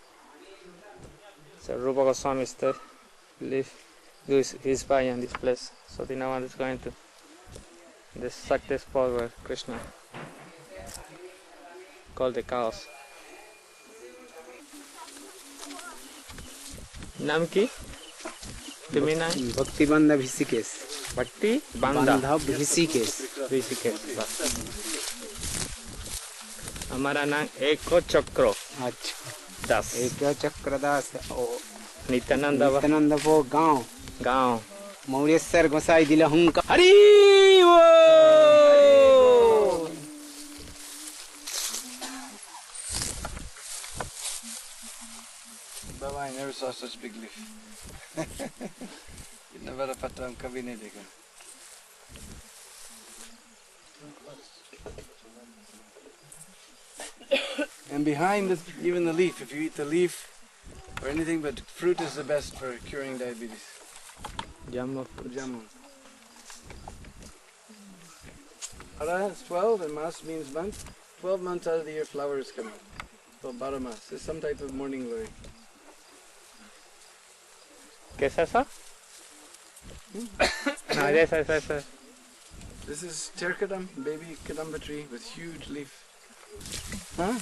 So Rupa Goswami do his bhajan in this place. So Deena Bandhu is going to suck this spot where Krishna called the cows. नाम की तुम्हें नाम भक्ति बंधा ऋषिकेश भक्ति बंधा ऋषिकेश हमारा नाम एको चक्र अच्छा दास एक चक्रदास नित्यानंद वो गांव मौरेश्वर गोसाई दिला हुंका हरि वो Baba, I never saw such big leaf. इतना बड़ा पत्ता हम कभी नहीं देखा. And behind this, even the leaf, if you eat the leaf or anything but fruit is the best for curing diabetes. Jamu. Ara is 12 and Mas means month. 12 months out of the year flowers come out. So Baramas is some type of morning glory. ¿Qué es eso? No, esa. This is Ter Kadamba, baby Kadamba tree with huge leaf. Huh?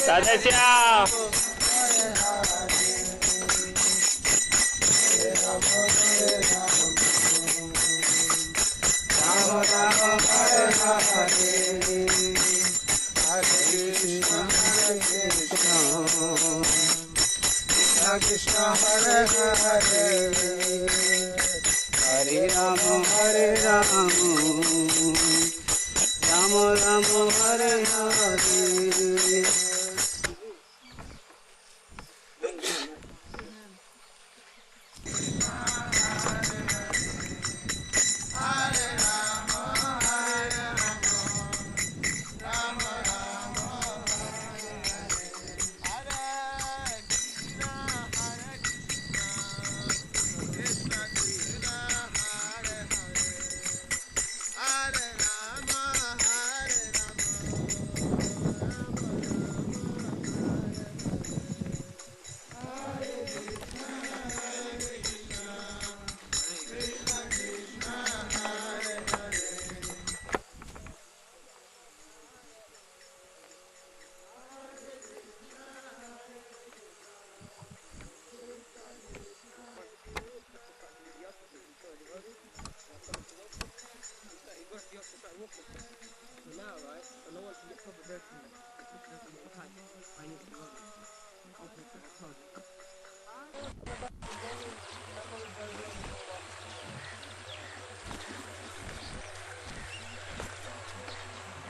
Radhe Shyam. Krishna Hare Hare Hare Rama Hare Rama Rama Rama Hare Hare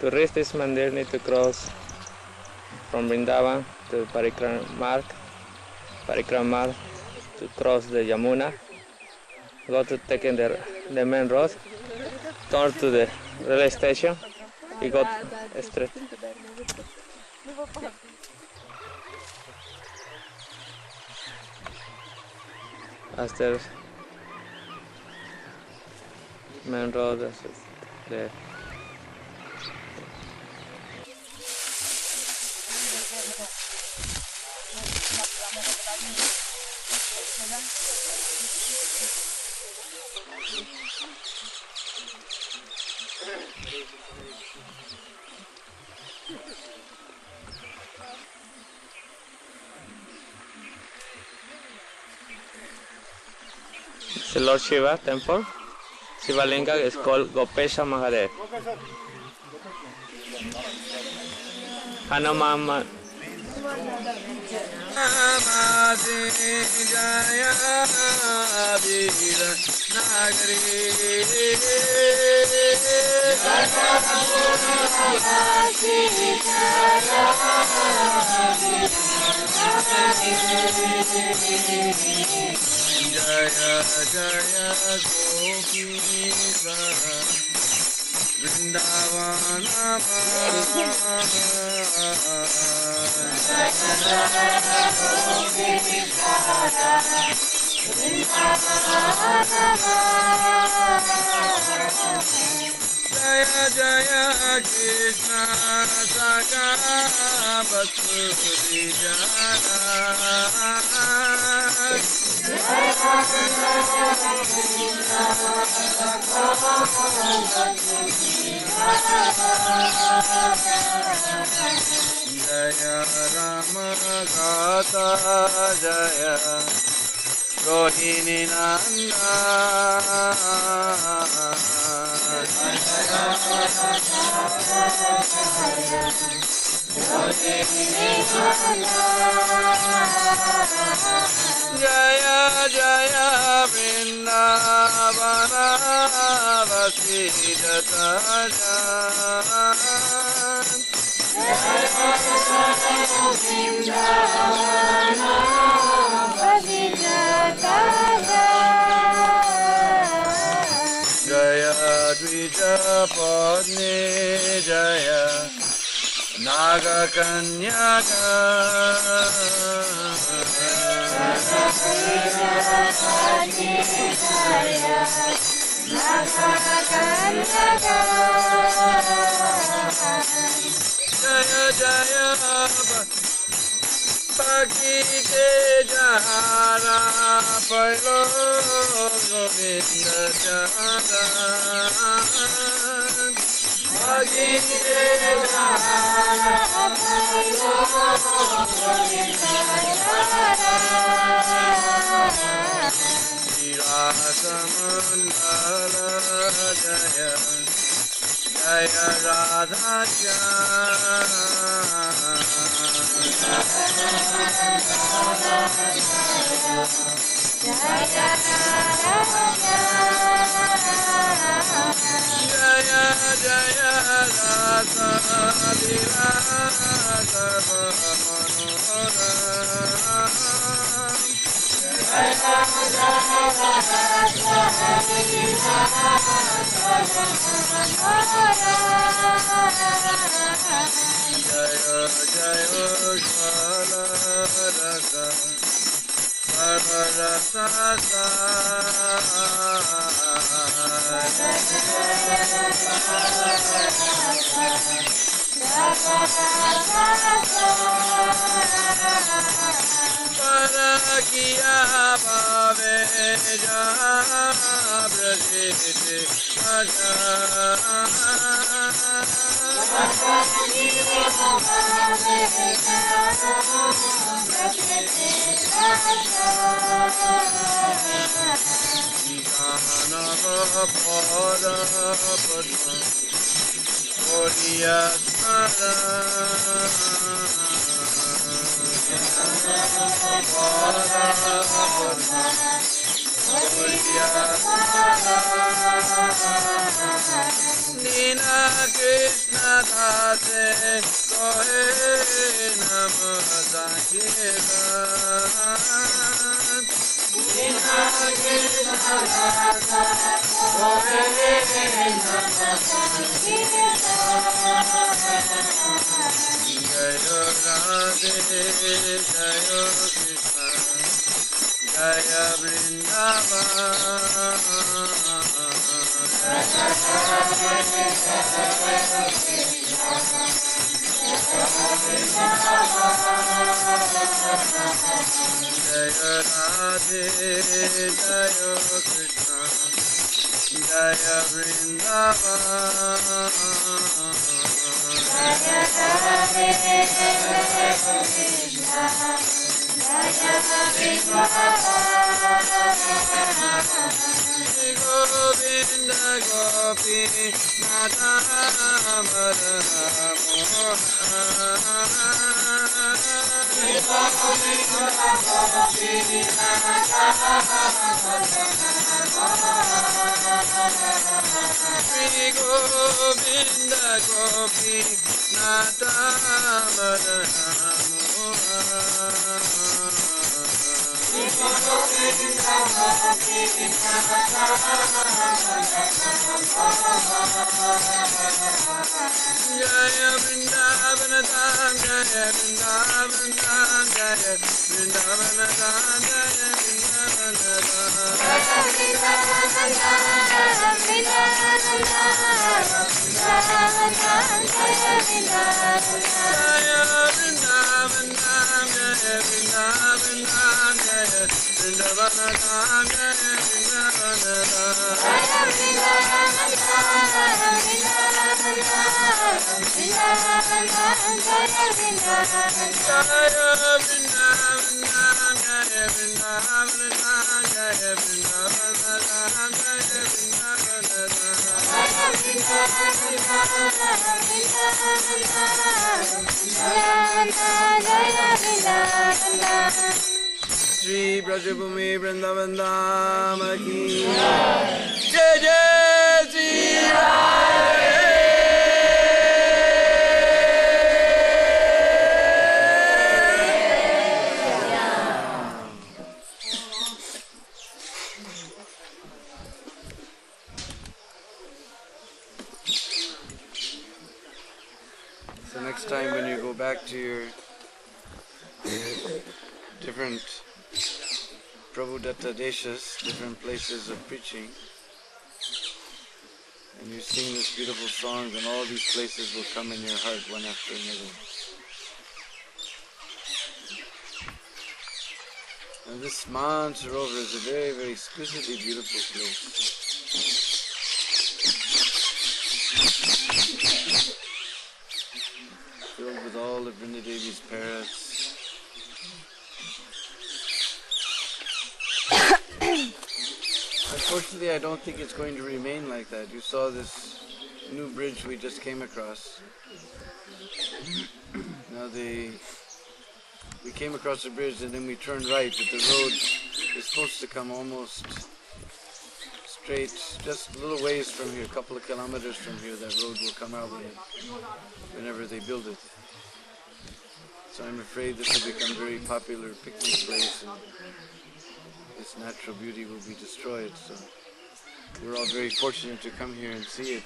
To reach this mandir, need to cross from Vrindavan to Parikram to cross the Yamuna, go to taking the main road, turn to the railway station, you go straight. After main road, there. The Lord Shiva temple. Shiva Linga is called Gopishvara Mahadev. Hanuman. Jaya Jaya Gopishvara Vrindavana Jaya Jaya Krishna Saka Bhattu Vijaya Jaya Rama Gata Jaya Rohini Nanda Jaya Jaya Vrindavana Vasijata Jaya Dvija Padni Jaya Naga Kanyaka Jaya Jaya Bhakti Ke Jahara Pailo Govinda Jara Bhakti Ke Jahara Pailo Govinda Jara Rasamandala Jaya Jaya Radha Jaya Jaya Rasa Dilasa Manohara Jaya Jaya Jala Rasa Rasa Parakiya Bhave Jabrajite Gaudiya Smara Deena Krishna Dase Kohe Nam Sankirtan Deena Krishna Dase Kohe Nam Sankirtan Jaya Radhe Jaya Krishna Jaya Vrindavan Jaya Radhe Jaya Krishna Jaya Vrindavan Jaya Radhe Jaya Krishna Jaya Vrindavan Govinda Gopi Nata Madha Mohan Shri Govinda Gopi Nata Madha Jaya Vrindavan Dham Jaya Vrindavan Dham Jaya Vrindavan Dham Jaya Vrindavan Jaya Vrindavan Dham Jaya Vrindavan Dham Jaya Vrindavan Dham Jaya Vrindavan Shri Brajabhumi Vrindavan Dham Ki Jai Jai Shri So next time when you go back to your different Prabhu Datta Deshas, different places of preaching, and you sing this beautiful songs, and all these places will come in your heart one after another. And this Mansarovar is a very, very exquisitely beautiful place. Filled with all of Vrindadevi's parrots. Unfortunately, I don't think it's going to remain like that. You saw this new bridge we just came across. Now we came across the bridge and then we turned right, but the road is supposed to come almost straight, just a little ways from here, a couple of kilometers from here. That road will come out whenever they build it. So I'm afraid this will become a very popular picnic place, and its natural beauty will be destroyed. So we're all very fortunate to come here and see it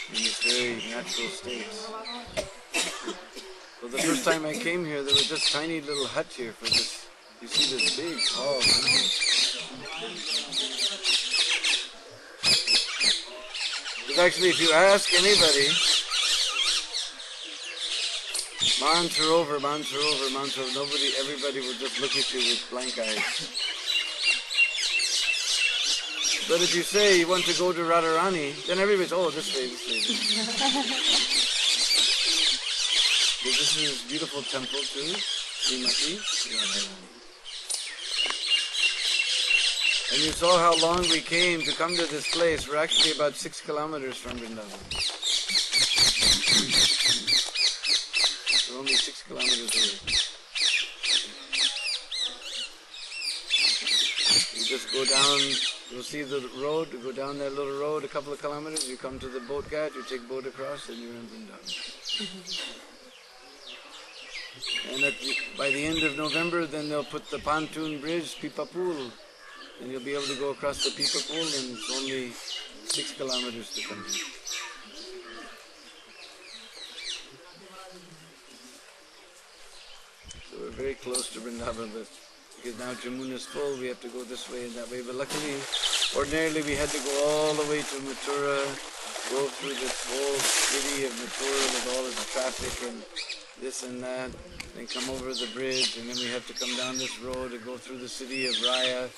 in this very natural state. Well, the first time I came here, there was just a tiny little hut here for this. You see this big hall. But actually, if you ask anybody, Mansarovar, everybody will just look at you with blank eyes. But if you say you want to go to Radharani, then everybody's, oh, this way. This is a beautiful temple too, Srimati. And you saw how long we came to come to this place. We're actually about 6 kilometers from Vrindavan. go down, you'll see the road, you go down that little road a couple of kilometers, you come to the boat ghat, you take boat across, and you're in Vrindavan. And by the end of November, then they'll put the pontoon bridge, Pipa Pool, and you'll be able to go across the Pipa Pool, and it's only 6 kilometers to come here. So we're very close to Vrindavan, but because now Jamuna is full, we have to go this way and that way. But luckily, ordinarily we had to go all the way to Mathura, go through this whole city of Mathura with all of the traffic and this and that, then come over the bridge, and then we have to come down this road and go through the city of Raya.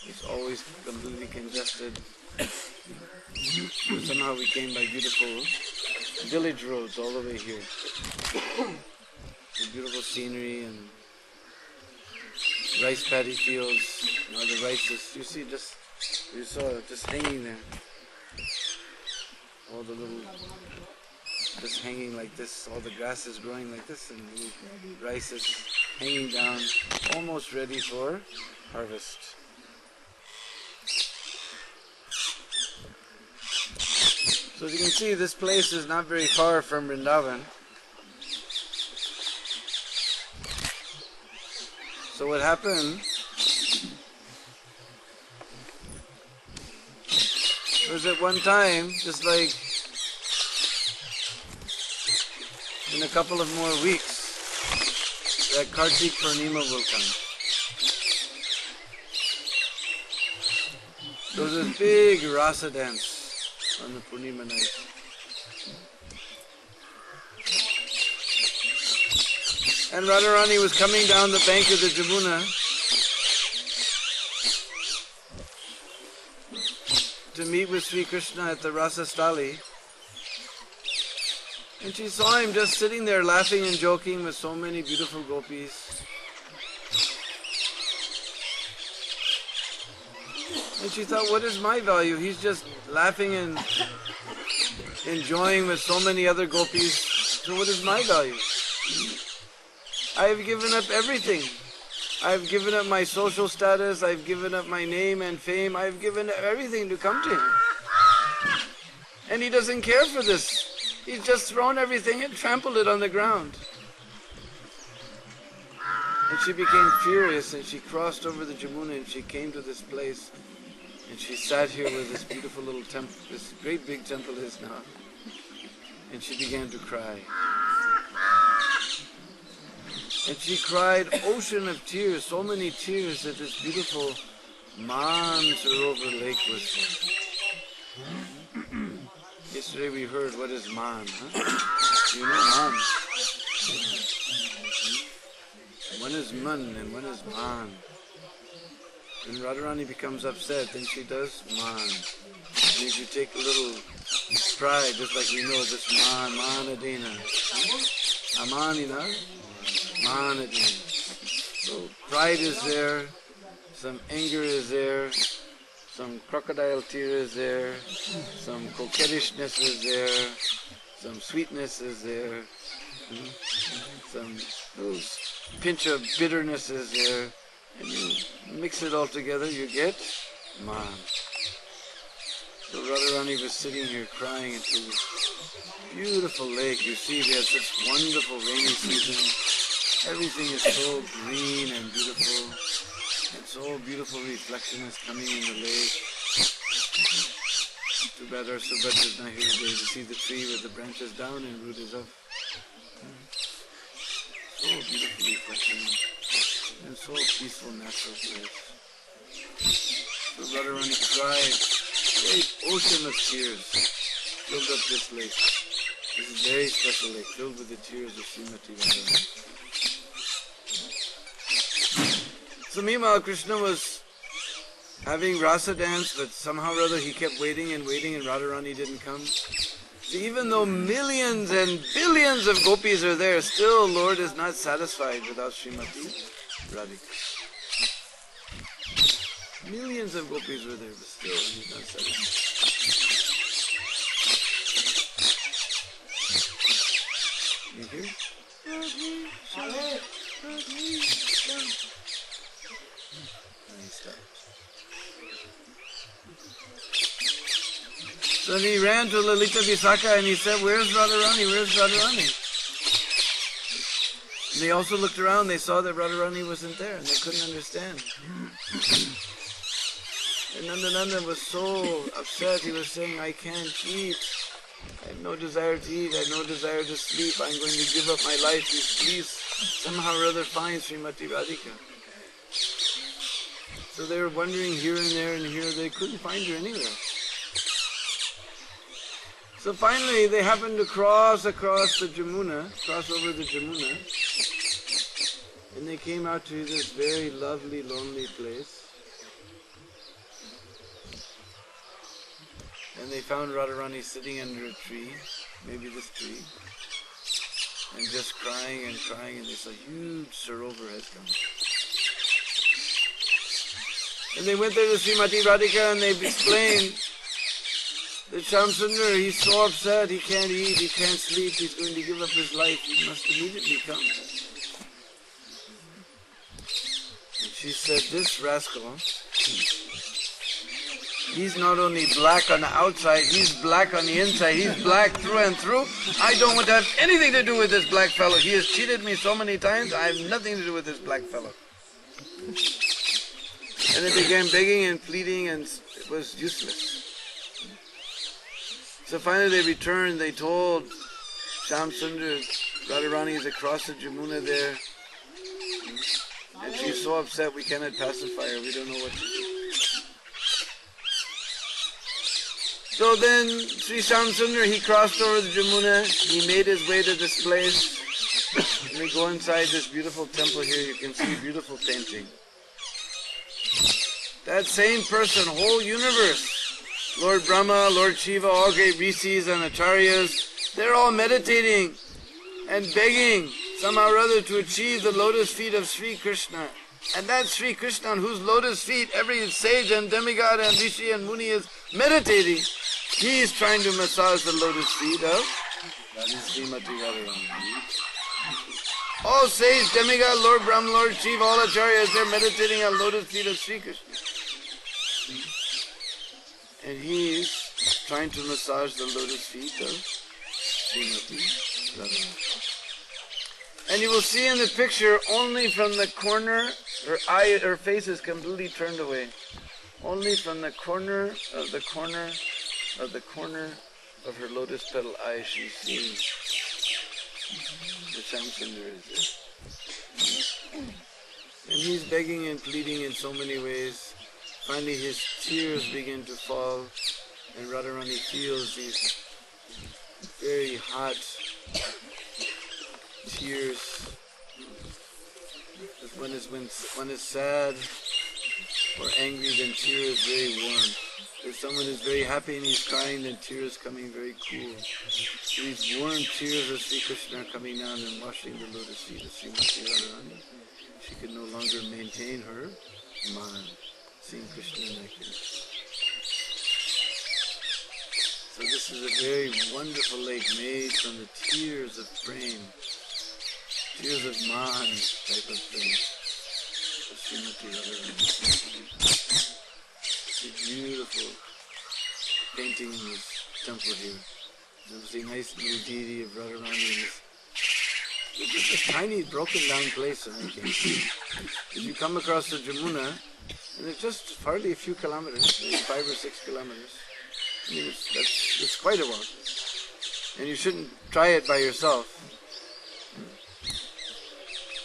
It's always completely congested. So somehow we came by beautiful village roads all the way here. The beautiful scenery and rice paddy fields. Now the rice is, you saw it just hanging there. All the little, just hanging like this, all the grass is growing like this, and the rice is hanging down, almost ready for harvest. So as you can see, this place is not very far from Vrindavan. So what happened was at one time, just like in a couple of more weeks, that Kartik Purnima will come. There was this big rasa dance on the Purnima night. And Radharani was coming down the bank of the Jamuna to meet with Sri Krishna at the Rasa Stali. And she saw him just sitting there laughing and joking with so many beautiful gopis. And she thought, what is my value? He's just laughing and enjoying with so many other gopis. So what is my value? I have given up everything. I've given up my social status. I've given up my name and fame. I've given up everything to come to him. And he doesn't care for this. He's just thrown everything and trampled it on the ground. And she became furious, and she crossed over the Jamuna, and she came to this place, and she sat here where this beautiful little temple, this great big temple is now. And she began to cry. And she cried ocean of tears, so many tears that this beautiful Man Sarovar lake was. Yesterday we heard what is Man, huh? You know Man. One is Man and one is Man. When Radharani becomes upset, then she does Man. And if you take a little pride, just like we know this Man Adina. Amanina. So pride is there, some anger is there, some crocodile tear is there, some coquettishness is there, some sweetness is there, some little pinch of bitterness is there, and you mix it all together, you get Man. So Radharani was sitting here crying into this beautiful lake. You see, we had such wonderful rainy season. Everything is so green and beautiful, and so beautiful reflection is coming in the lake. Too bad our Subhadra is not here today to see the tree with the branches down and root is up. So beautiful reflection, and so peaceful natural place. So Radharani cried, great ocean of tears filled up this lake. This is a very special lake, filled with the tears of Srimati Radharani. So meanwhile, Krishna was having rasa dance, but somehow or other he kept waiting and waiting, and Radharani didn't come. So even though millions and billions of gopis are there, still Lord is not satisfied without Srimati Radhika. Millions of gopis were there, but still he's not satisfied. You hear? And he stopped. So he ran to Lalita Visakha and he said, "Where's Radharani? Where's Radharani?" And they also looked around, they saw that Radharani wasn't there and they couldn't understand. And Nandananda was so upset, he was saying, "I can't eat. I have no desire to eat, I have no desire to sleep, I'm going to give up my life. Please somehow or other find Srimati Radhika." So they were wandering here and there and here, they couldn't find her anywhere. So finally they happened to cross across the Jamuna, cross over the Jamuna, and they came out to this very lovely, lonely place. And they found Radharani sitting under a tree, maybe this tree, and just crying, and this huge sarovar has come. And they went there to Srimati Radhika and they explained that Shamsundar, he's so upset, he can't eat, he can't sleep, he's going to give up his life, he must immediately come. And she said, "This rascal, he's not only black on the outside, he's black on the inside. He's black through and through. I don't want to have anything to do with this black fellow. He has cheated me so many times. I have nothing to do with this black fellow." And they began begging and pleading, and it was useless. So finally they returned. They told Shamsundar, "Radharani is across the Jamuna there. And she's so upset we cannot pacify her. We don't know what to do." So then Sri Shamsundar, he crossed over the Jamuna, he made his way to this place. And we go inside this beautiful temple here, you can see a beautiful painting. That same person, whole universe, Lord Brahma, Lord Shiva, all great rishis and acharyas, they're all meditating and begging somehow or other to achieve the lotus feet of Sri Krishna. And that Sri Krishna on whose lotus feet every sage and demigod and rishi and muni is meditating, he is trying to massage the lotus feet of Srimati Radharani. All sage, demigod, Lord Brahma, Lord Shiva, all acharyas, they're meditating on lotus feet of Sri Krishna. And he's trying to massage the lotus feet of Srimati Radharani. And you will see in the picture, only from the corner, her face is completely turned away. Only from the corner of her lotus petal eye she sees the Shamsundar is there. And he's begging and pleading in so many ways. Finally his tears begin to fall, and Radharani feels these very hot tears. When is sad or angry, then tear is very warm. If someone is very happy and he's crying, then tears coming very cool. So these warm tears of Sri Krishna are coming down and washing the lotus feet of Srimati Radharani. She could no longer maintain her mind, seeing Krishna naked. So this is a very wonderful lake made from the tears of prem, tears of man type of thing. Srimati Radharani. It's a beautiful painting in this temple here. There's a nice little deity of Radharani in this tiny broken down place that I can see. If you come across the Jamuna, and it's just hardly a few kilometers, maybe 5 or 6 kilometers. I mean, it's quite a walk. And you shouldn't try it by yourself.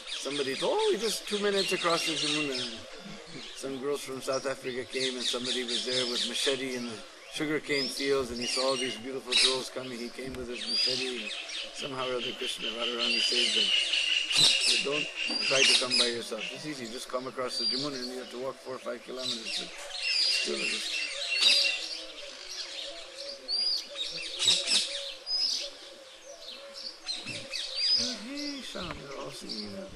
Somebody told, we're just 2 minutes across the Jamuna. Some girls from South Africa came and somebody was there with machete in the sugarcane fields, and he saw all these beautiful girls coming. He came with his machete, and somehow or other Krishna Radharani saved them. So don't try to come by yourself. It's easy, just come across the Jamuna and you have to walk 4 or 5 kilometers. But still it is. Hey, Sham, they're all singing now.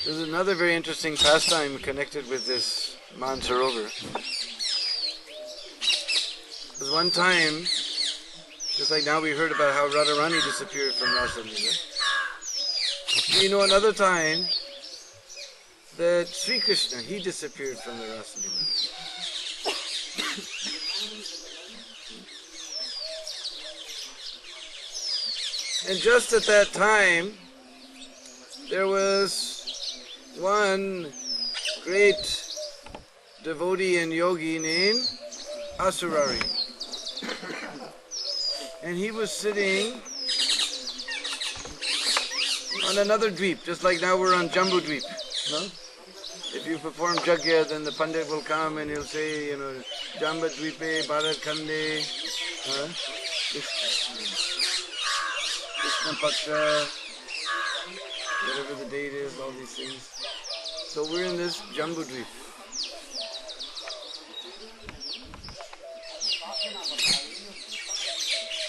There's another very interesting pastime connected with this Mansarovar. There's one time, just like now we heard about how Radharani disappeared from Rasa Leela. You know another time that Sri Krishna, he disappeared from the Rasa Leela. And just at that time, there was one great devotee and yogi named Asurari. And he was sitting on another dweep, just like now we're on Jambu Dweep. No? If you perform Jagya, then the Pandit will come and he'll say, Jamba Dweepe, Bharat Khande, Krishna Paksha, whatever the date is, all these things. So we're in this Jambu Dweep.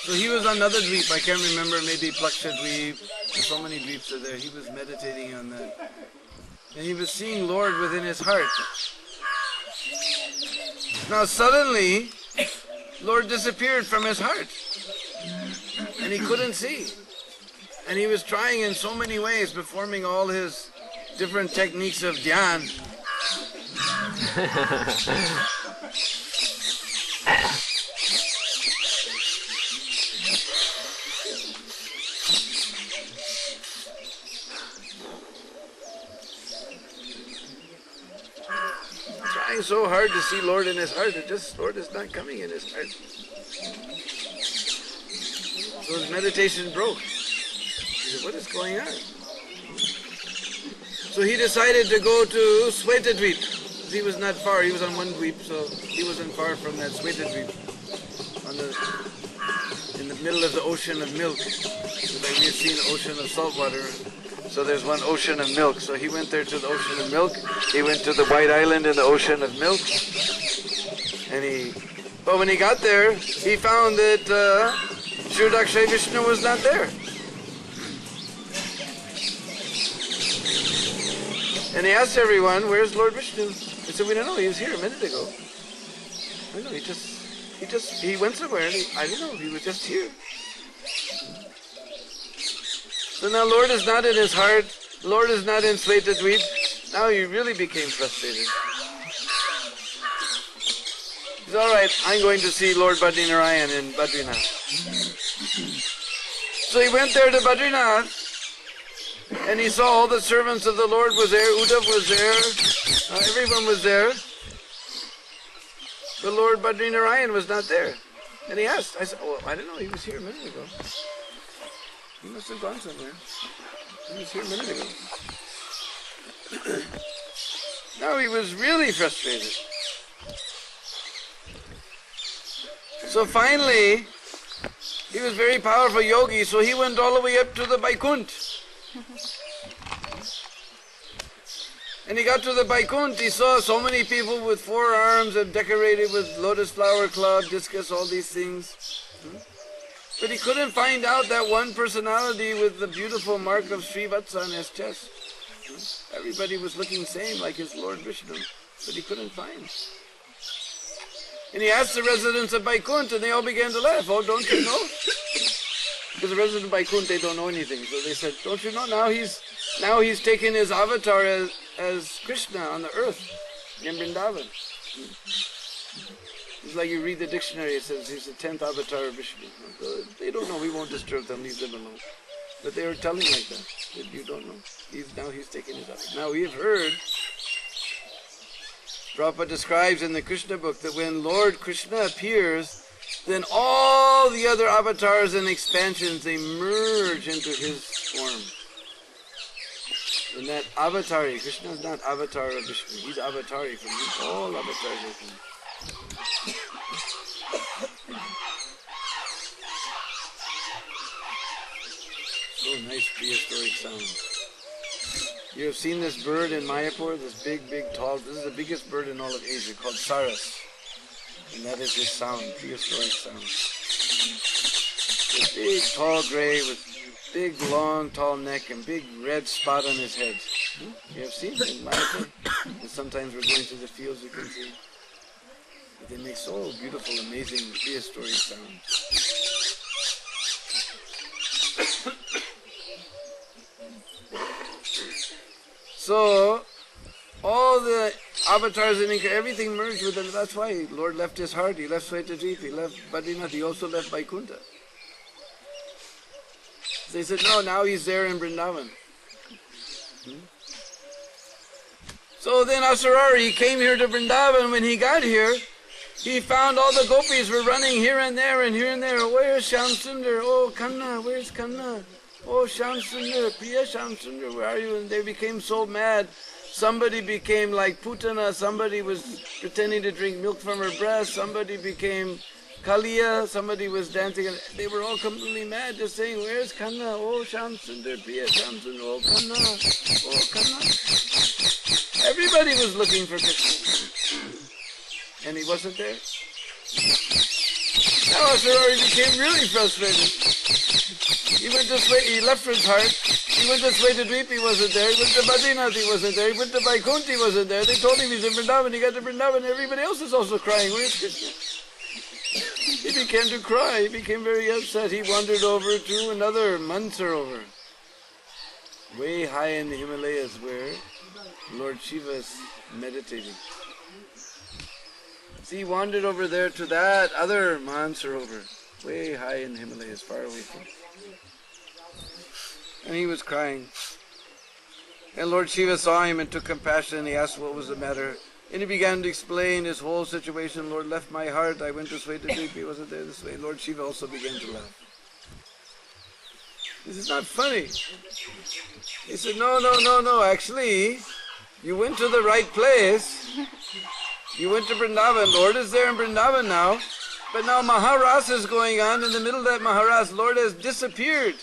So he was on another dweep, I can't remember, maybe Plaksha Dweep, so many dweeps are there. He was meditating on that. And he was seeing Lord within his heart. Now suddenly, Lord disappeared from his heart. And he couldn't see. And he was trying in so many ways, performing all his different techniques of dhyan. Trying so hard to see Lord in his heart, Lord is not coming in his heart. So his meditation broke. He said, what is going on? So he decided to go to Sweta Dweep. He was not far, he was on one dweep, so he wasn't far from that Sweta Dweep. In the middle of the ocean of milk. So like we have seen the ocean of salt water. So there's one ocean of milk. So he went there to the ocean of milk. He went to the White Island in the ocean of milk. But when he got there, he found that Shudakshay Vishnu was not there. And he asked everyone, where's Lord Vishnu? They said, we don't know, he was here a minute ago. I know, he went somewhere, and I don't know, he was just here. So now Lord is not in his heart, Lord is not in Sweta Dweep. Now he really became frustrated. He said, alright, I'm going to see Lord Badrinarayan in Badrinath. So he went there to Badrinath, and he saw all the servants of the Lord was there, Uddhav was there, everyone was there. The Lord Badrinarayan was not there. And he asked, I said, I don't know, he was here a minute ago. He must have gone somewhere. He was here a minute ago. Now he was really frustrated. So finally, he was very powerful yogi, so he went all the way up to the Vaikunt. And he got to the Vaikunt, he saw so many people with 4 arms and decorated with lotus flower club, discus, all these things. But he couldn't find out that one personality with the beautiful mark of Srivatsa on his chest. Everybody was looking same like his Lord Vishnu, but he couldn't find. And he asked the residents of Vaikunt, and they all began to laugh. Oh, don't you know? Because the residents of Vaikunt, they don't know anything. So they said, don't you know, now he's taken his avatar as Krishna on the earth in Vrindavan. It's like you read the dictionary, it says he's the 10th avatar of Vishnu. They don't know, we won't disturb them, leave them alone. But they were telling like that you don't know. Now he's taken his avatar. Now we have heard, Prabhupada describes in the Krishna book that when Lord Krishna appears, then all the other avatars and expansions, they merge into his form. And that avatari, Krishna is not avatar of Vishnu, he's avatari from him, all avatars of him. So nice prehistoric sound. You have seen this bird in Mayapur, this big, tall, this is the biggest bird in all of Asia, called Saras. And that is his sound, prehistoric sound. This big, tall gray with big, long, tall neck and big red spot on his head. You have seen it in Mayapur? And sometimes we're going to the fields, you can see. But they make so beautiful, amazing, prehistoric sound. So, all the avatars and everything merged with him. That's why Lord left his heart, he left Sweta Dweep, he left Badrinath, he also left Vaikuntha. So they said, no, now he's there in Vrindavan. So then Asarari came here to Vrindavan. When he got here, he found all the gopis were running here and there and here and there. Where's Shyam Sundar? Oh, Kanna, where's Kanna? Oh, Shyam Sundar, Priya Shyam Sundar, where are you? And they became so mad. Somebody became like Putana, somebody was pretending to drink milk from her breast, somebody became Kaliya, somebody was dancing, and they were all completely mad, just saying, where's Kanna? Oh, Shyam Sundar, Priya Shyam Sundar, oh, Kanna, oh, Kanna. Everybody was looking for Krishna. And he wasn't there. Now Asarari became really frustrated. He went this way, he left his heart. He went this way to Dweep, he wasn't there. He went to Badrinath, he wasn't there. He went to Vaikuntha, he wasn't there. They told him he's in Vrindavan. He got to Vrindavan, everybody else is also crying. Where's Krishna? He began to cry. He became very upset. He wandered over to another Mansarovar, way high in the Himalayas where Lord Shiva is meditating. So he wandered over there to that other Mansarovar, way high in the Himalayas, far away from. And he was crying. And Lord Shiva saw him and took compassion. He asked what was the matter. And he began to explain his whole situation. Lord left my heart. I went this way to Deep. He wasn't there this way. Lord Shiva also began to laugh. This is not funny. He said, no. Actually, you went to the right place. You went to Vrindavan. Lord is there in Vrindavan now. But now Maharas is going on. In the middle of that Maharas, Lord has disappeared.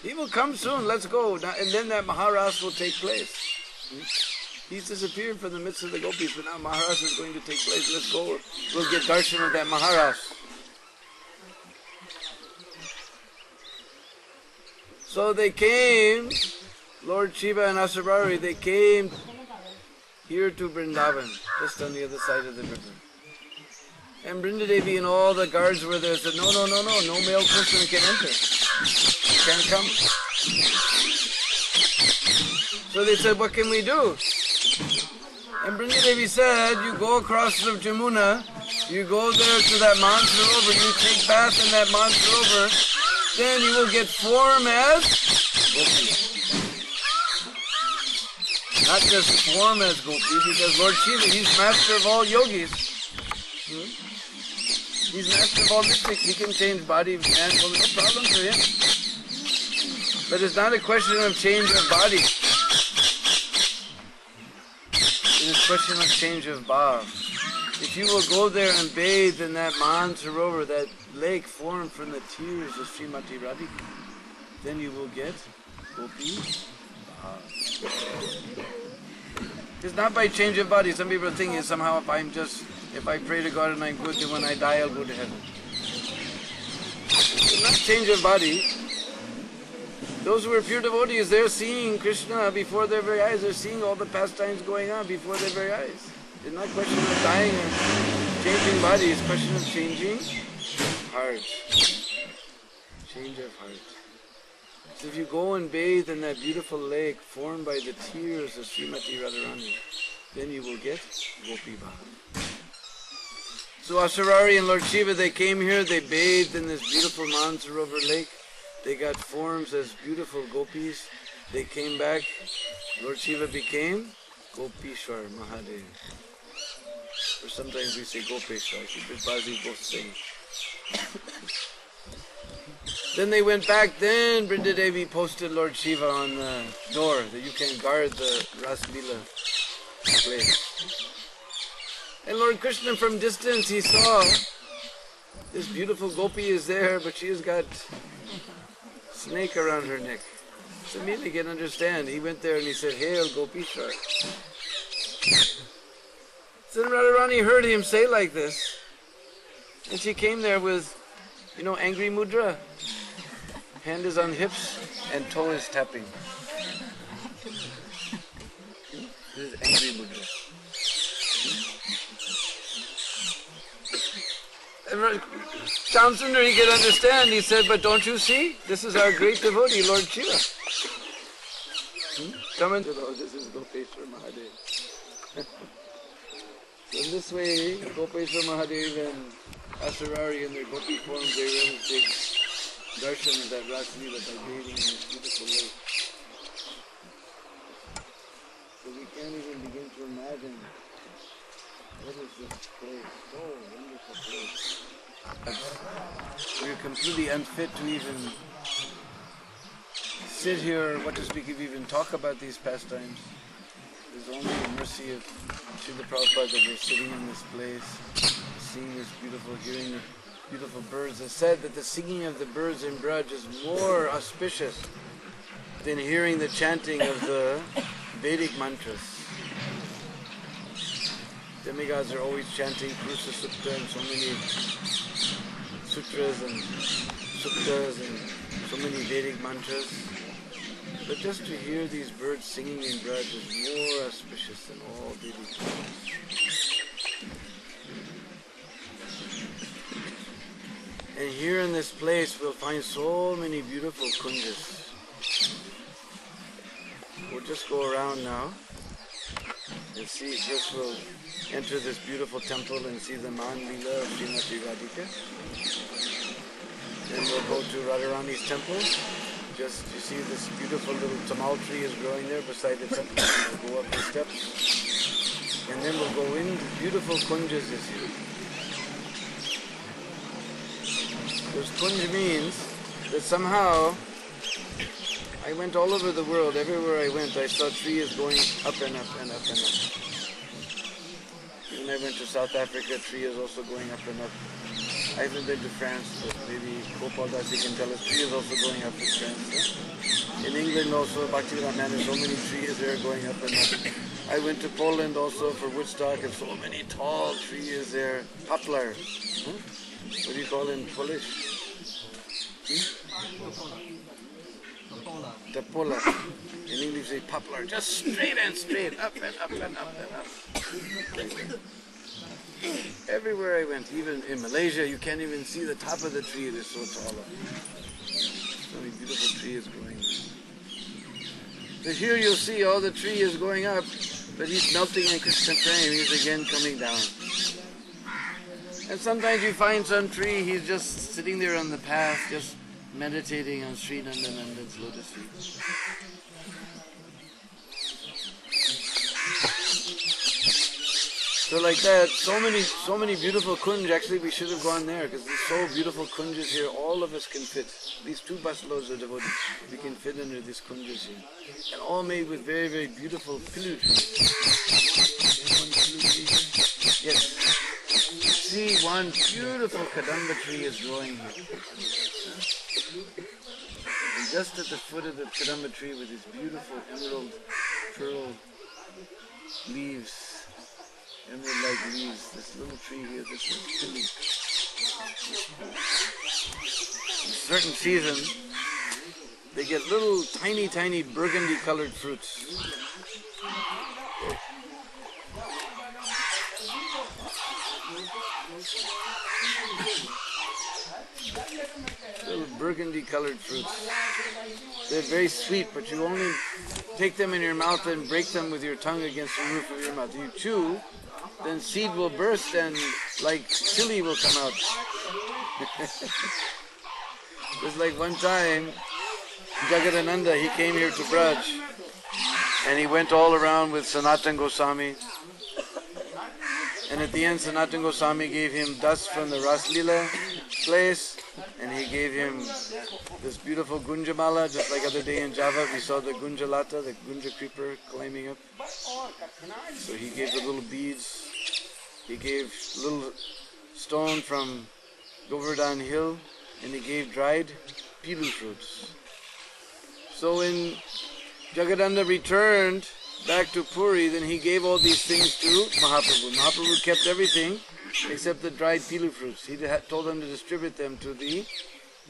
He will come soon, let's go. Now, and then that Maharas will take place. He's disappeared from the midst of the gopis, but now Maharas is going to take place. Let's go. We'll get darshan of that Maharas. So they came, Lord Shiva and Asarari, they came here to Vrindavan, just on the other side of the river. And Brindadevi and all the guards were there, said, no male person can enter. Can't come. So they said, what can we do? And Brindadevi said, you go across the Jamuna, you go there to that Mansarovar, you take bath in that Mansarovar, then you will get form as Gopi. Not just form as Gopi, because Lord Shiva, he's master of all yogis. He's master of all mystics. He can change body, man, well, no problem for him. But it's not a question of change of body. It is a question of change of bhav. If you will go there and bathe in that Mansarovar, that lake formed from the tears of Srimati Radhika, then you will get Gopi bhav. It's not by change of body. Some people are thinking somehow if I pray to God and I'm good, then when I die I'll go to heaven. It's not change of body. Those who are pure devotees, they're seeing Krishna before their very eyes. They're seeing all the pastimes going on before their very eyes. It's not a question of dying or changing body. It's a question of changing heart. Change of heart. So if you go and bathe in that beautiful lake formed by the tears of Srimati Radharani, then you will get Gopi Bhav. So Asarari and Lord Shiva, they came here, they bathed in this beautiful Mansarovar lake. They got forms as beautiful gopis. They came back. Lord Shiva became Gopishvara Mahadev. Or sometimes we say Gopeshwar. Bazi both say. Then they went back. Then Brindadevi posted Lord Shiva on the door that you can guard the Ras Leela place. And Lord Krishna from distance, he saw this beautiful gopi is there, but she has got snake around her neck. So immediately he can understand. He went there and he said, Hail Gopishwar. So Radharani heard him say like this. And she came there with, angry mudra. Hand is on hips and toe is tapping. This is angry mudra. Shyam Sundar, he could understand. He said, but don't you see? This is our great devotee, Lord Shiva. Come and this is Gopishvara Mahadev. So in this way, Gopishvara Mahadev and Asarari in their gopi form, they were able to take darshan of that Ras Leela by bathing in this beautiful lake. So we can't even begin to imagine what is this place, so wonderful place. We're completely unfit to even sit here, what to speak of even talk about these pastimes. There's only the mercy of Srila Prabhupada that we're sitting in this place, seeing this beautiful, hearing the beautiful birds. It's said that the singing of the birds in Braj is more auspicious than hearing the chanting of the Vedic mantras. Demigods are always chanting Purusa Sukta and so many sutras and suktas and so many Vedic mantras. But just to hear these birds singing in Braj is more auspicious than all Vedic mantras. And here in this place we'll find so many beautiful kunjas. We'll just go around now and see. First we'll enter this beautiful temple and see the Man Leela of Srimati Radhika. Then we'll go to Radharani's temple. Just, you see this beautiful little tamal tree is growing there beside the temple. We'll go up the steps. And then we'll go in. Beautiful kunjas is here. Because kunj means that somehow I went all over the world. Everywhere I went, I saw trees going up and up and up and up. When I went to South Africa, tree is also going up and up. I haven't been to France, but maybe Gopal Dasi can tell us, tree is also going up in France. Huh? In England also, Bhaktivedanta, there's so many trees there going up and up. I went to Poland also for Woodstock, and so many tall trees there. Poplar. Huh? What do you call it in Polish? Tapola. In English they say poplar. Just straight and straight, up and up and up and up. Everywhere I went, even in Malaysia, you can't even see the top of the tree, it is so tall. So many beautiful trees growing there. So here you'll see all the tree is going up, but he's melting in Krishna Prem, he's again coming down. And sometimes you find some tree, he's just sitting there on the path, just meditating on Sri Nandanandan's lotus feet. So like that, so many beautiful kunj. Actually, we should have gone there because there's so beautiful kunjas here. All of us can fit. These 2 busloads of devotees, we can fit under these kunjas here, and all made with very, very beautiful pilu trees. Yes. See, one beautiful Kadamba tree is growing here. And just at the foot of the Kadamba tree with its beautiful emerald pearl leaves. Emerald-like leaves, this little tree here, this is pilu. In a certain season, they get little tiny burgundy-colored fruits. Little burgundy-colored fruits. They're very sweet, but you only take them in your mouth and break them with your tongue against the roof of your mouth. You chew, then seed will burst and like chili will come out. Just like one time, Jagadananda, he came here to Braj and he went all around with Sanatan Goswami. And at the end, Sanatan Goswami gave him dust from the Ras Leela place, and he gave him this beautiful Gunjamala, just like other day in Java, we saw the Gunjalata, the Gunja creeper climbing up. So he gave the little beads, he gave little stone from Govardhan Hill, and he gave dried pilu fruits. So when Jagadananda returned back to Puri, then he gave all these things to Mahaprabhu. Mahaprabhu kept everything except the dried pilu fruits. He told them to distribute them to the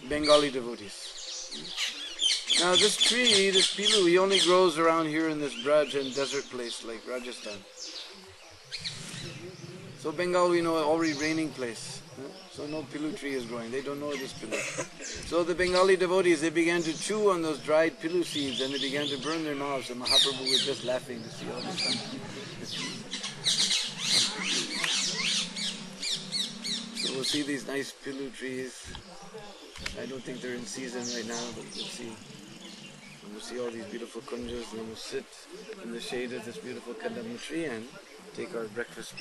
Bengali devotees. Now this tree, this pilu, he only grows around here in this Braj and desert place like Rajasthan. So Bengal, we know, already raining place. So no pilu tree is growing. They don't know this pilu. So the Bengali devotees, they began to chew on those dried pilu seeds and they began to burn their mouths. And Mahaprabhu was just laughing to see all this stuff. So we'll see these nice pilu trees. I don't think they're in season right now, but we'll see. And we'll see all these beautiful kunjas, and then we'll sit in the shade of this beautiful kadamba tree and take our breakfast.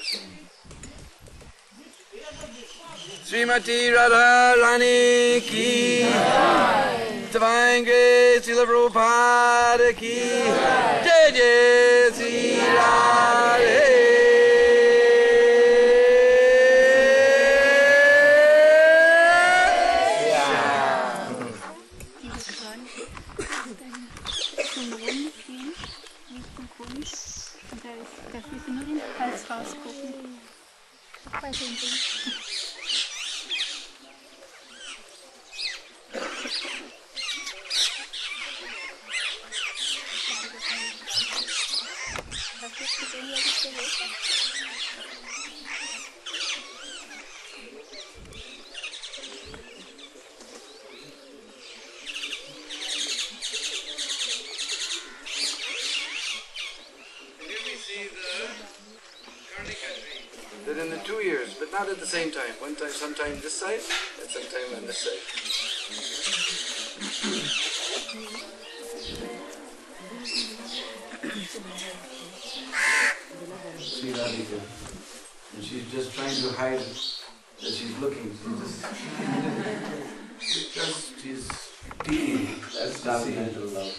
Srimati Radha Rani ki Divine Grace Srila Prabhupada ki Jai Jai Sri Radhe. Zum Brunnen gehen, Richtung Brunnen. Und da fließt nur den Hals rausgucken. They're in the 2 years, but not at the same time. One time, sometime this side, and sometime on this side. See Radhika, and she's just trying to hide that she's looking. She's peeking. That's sentimental love.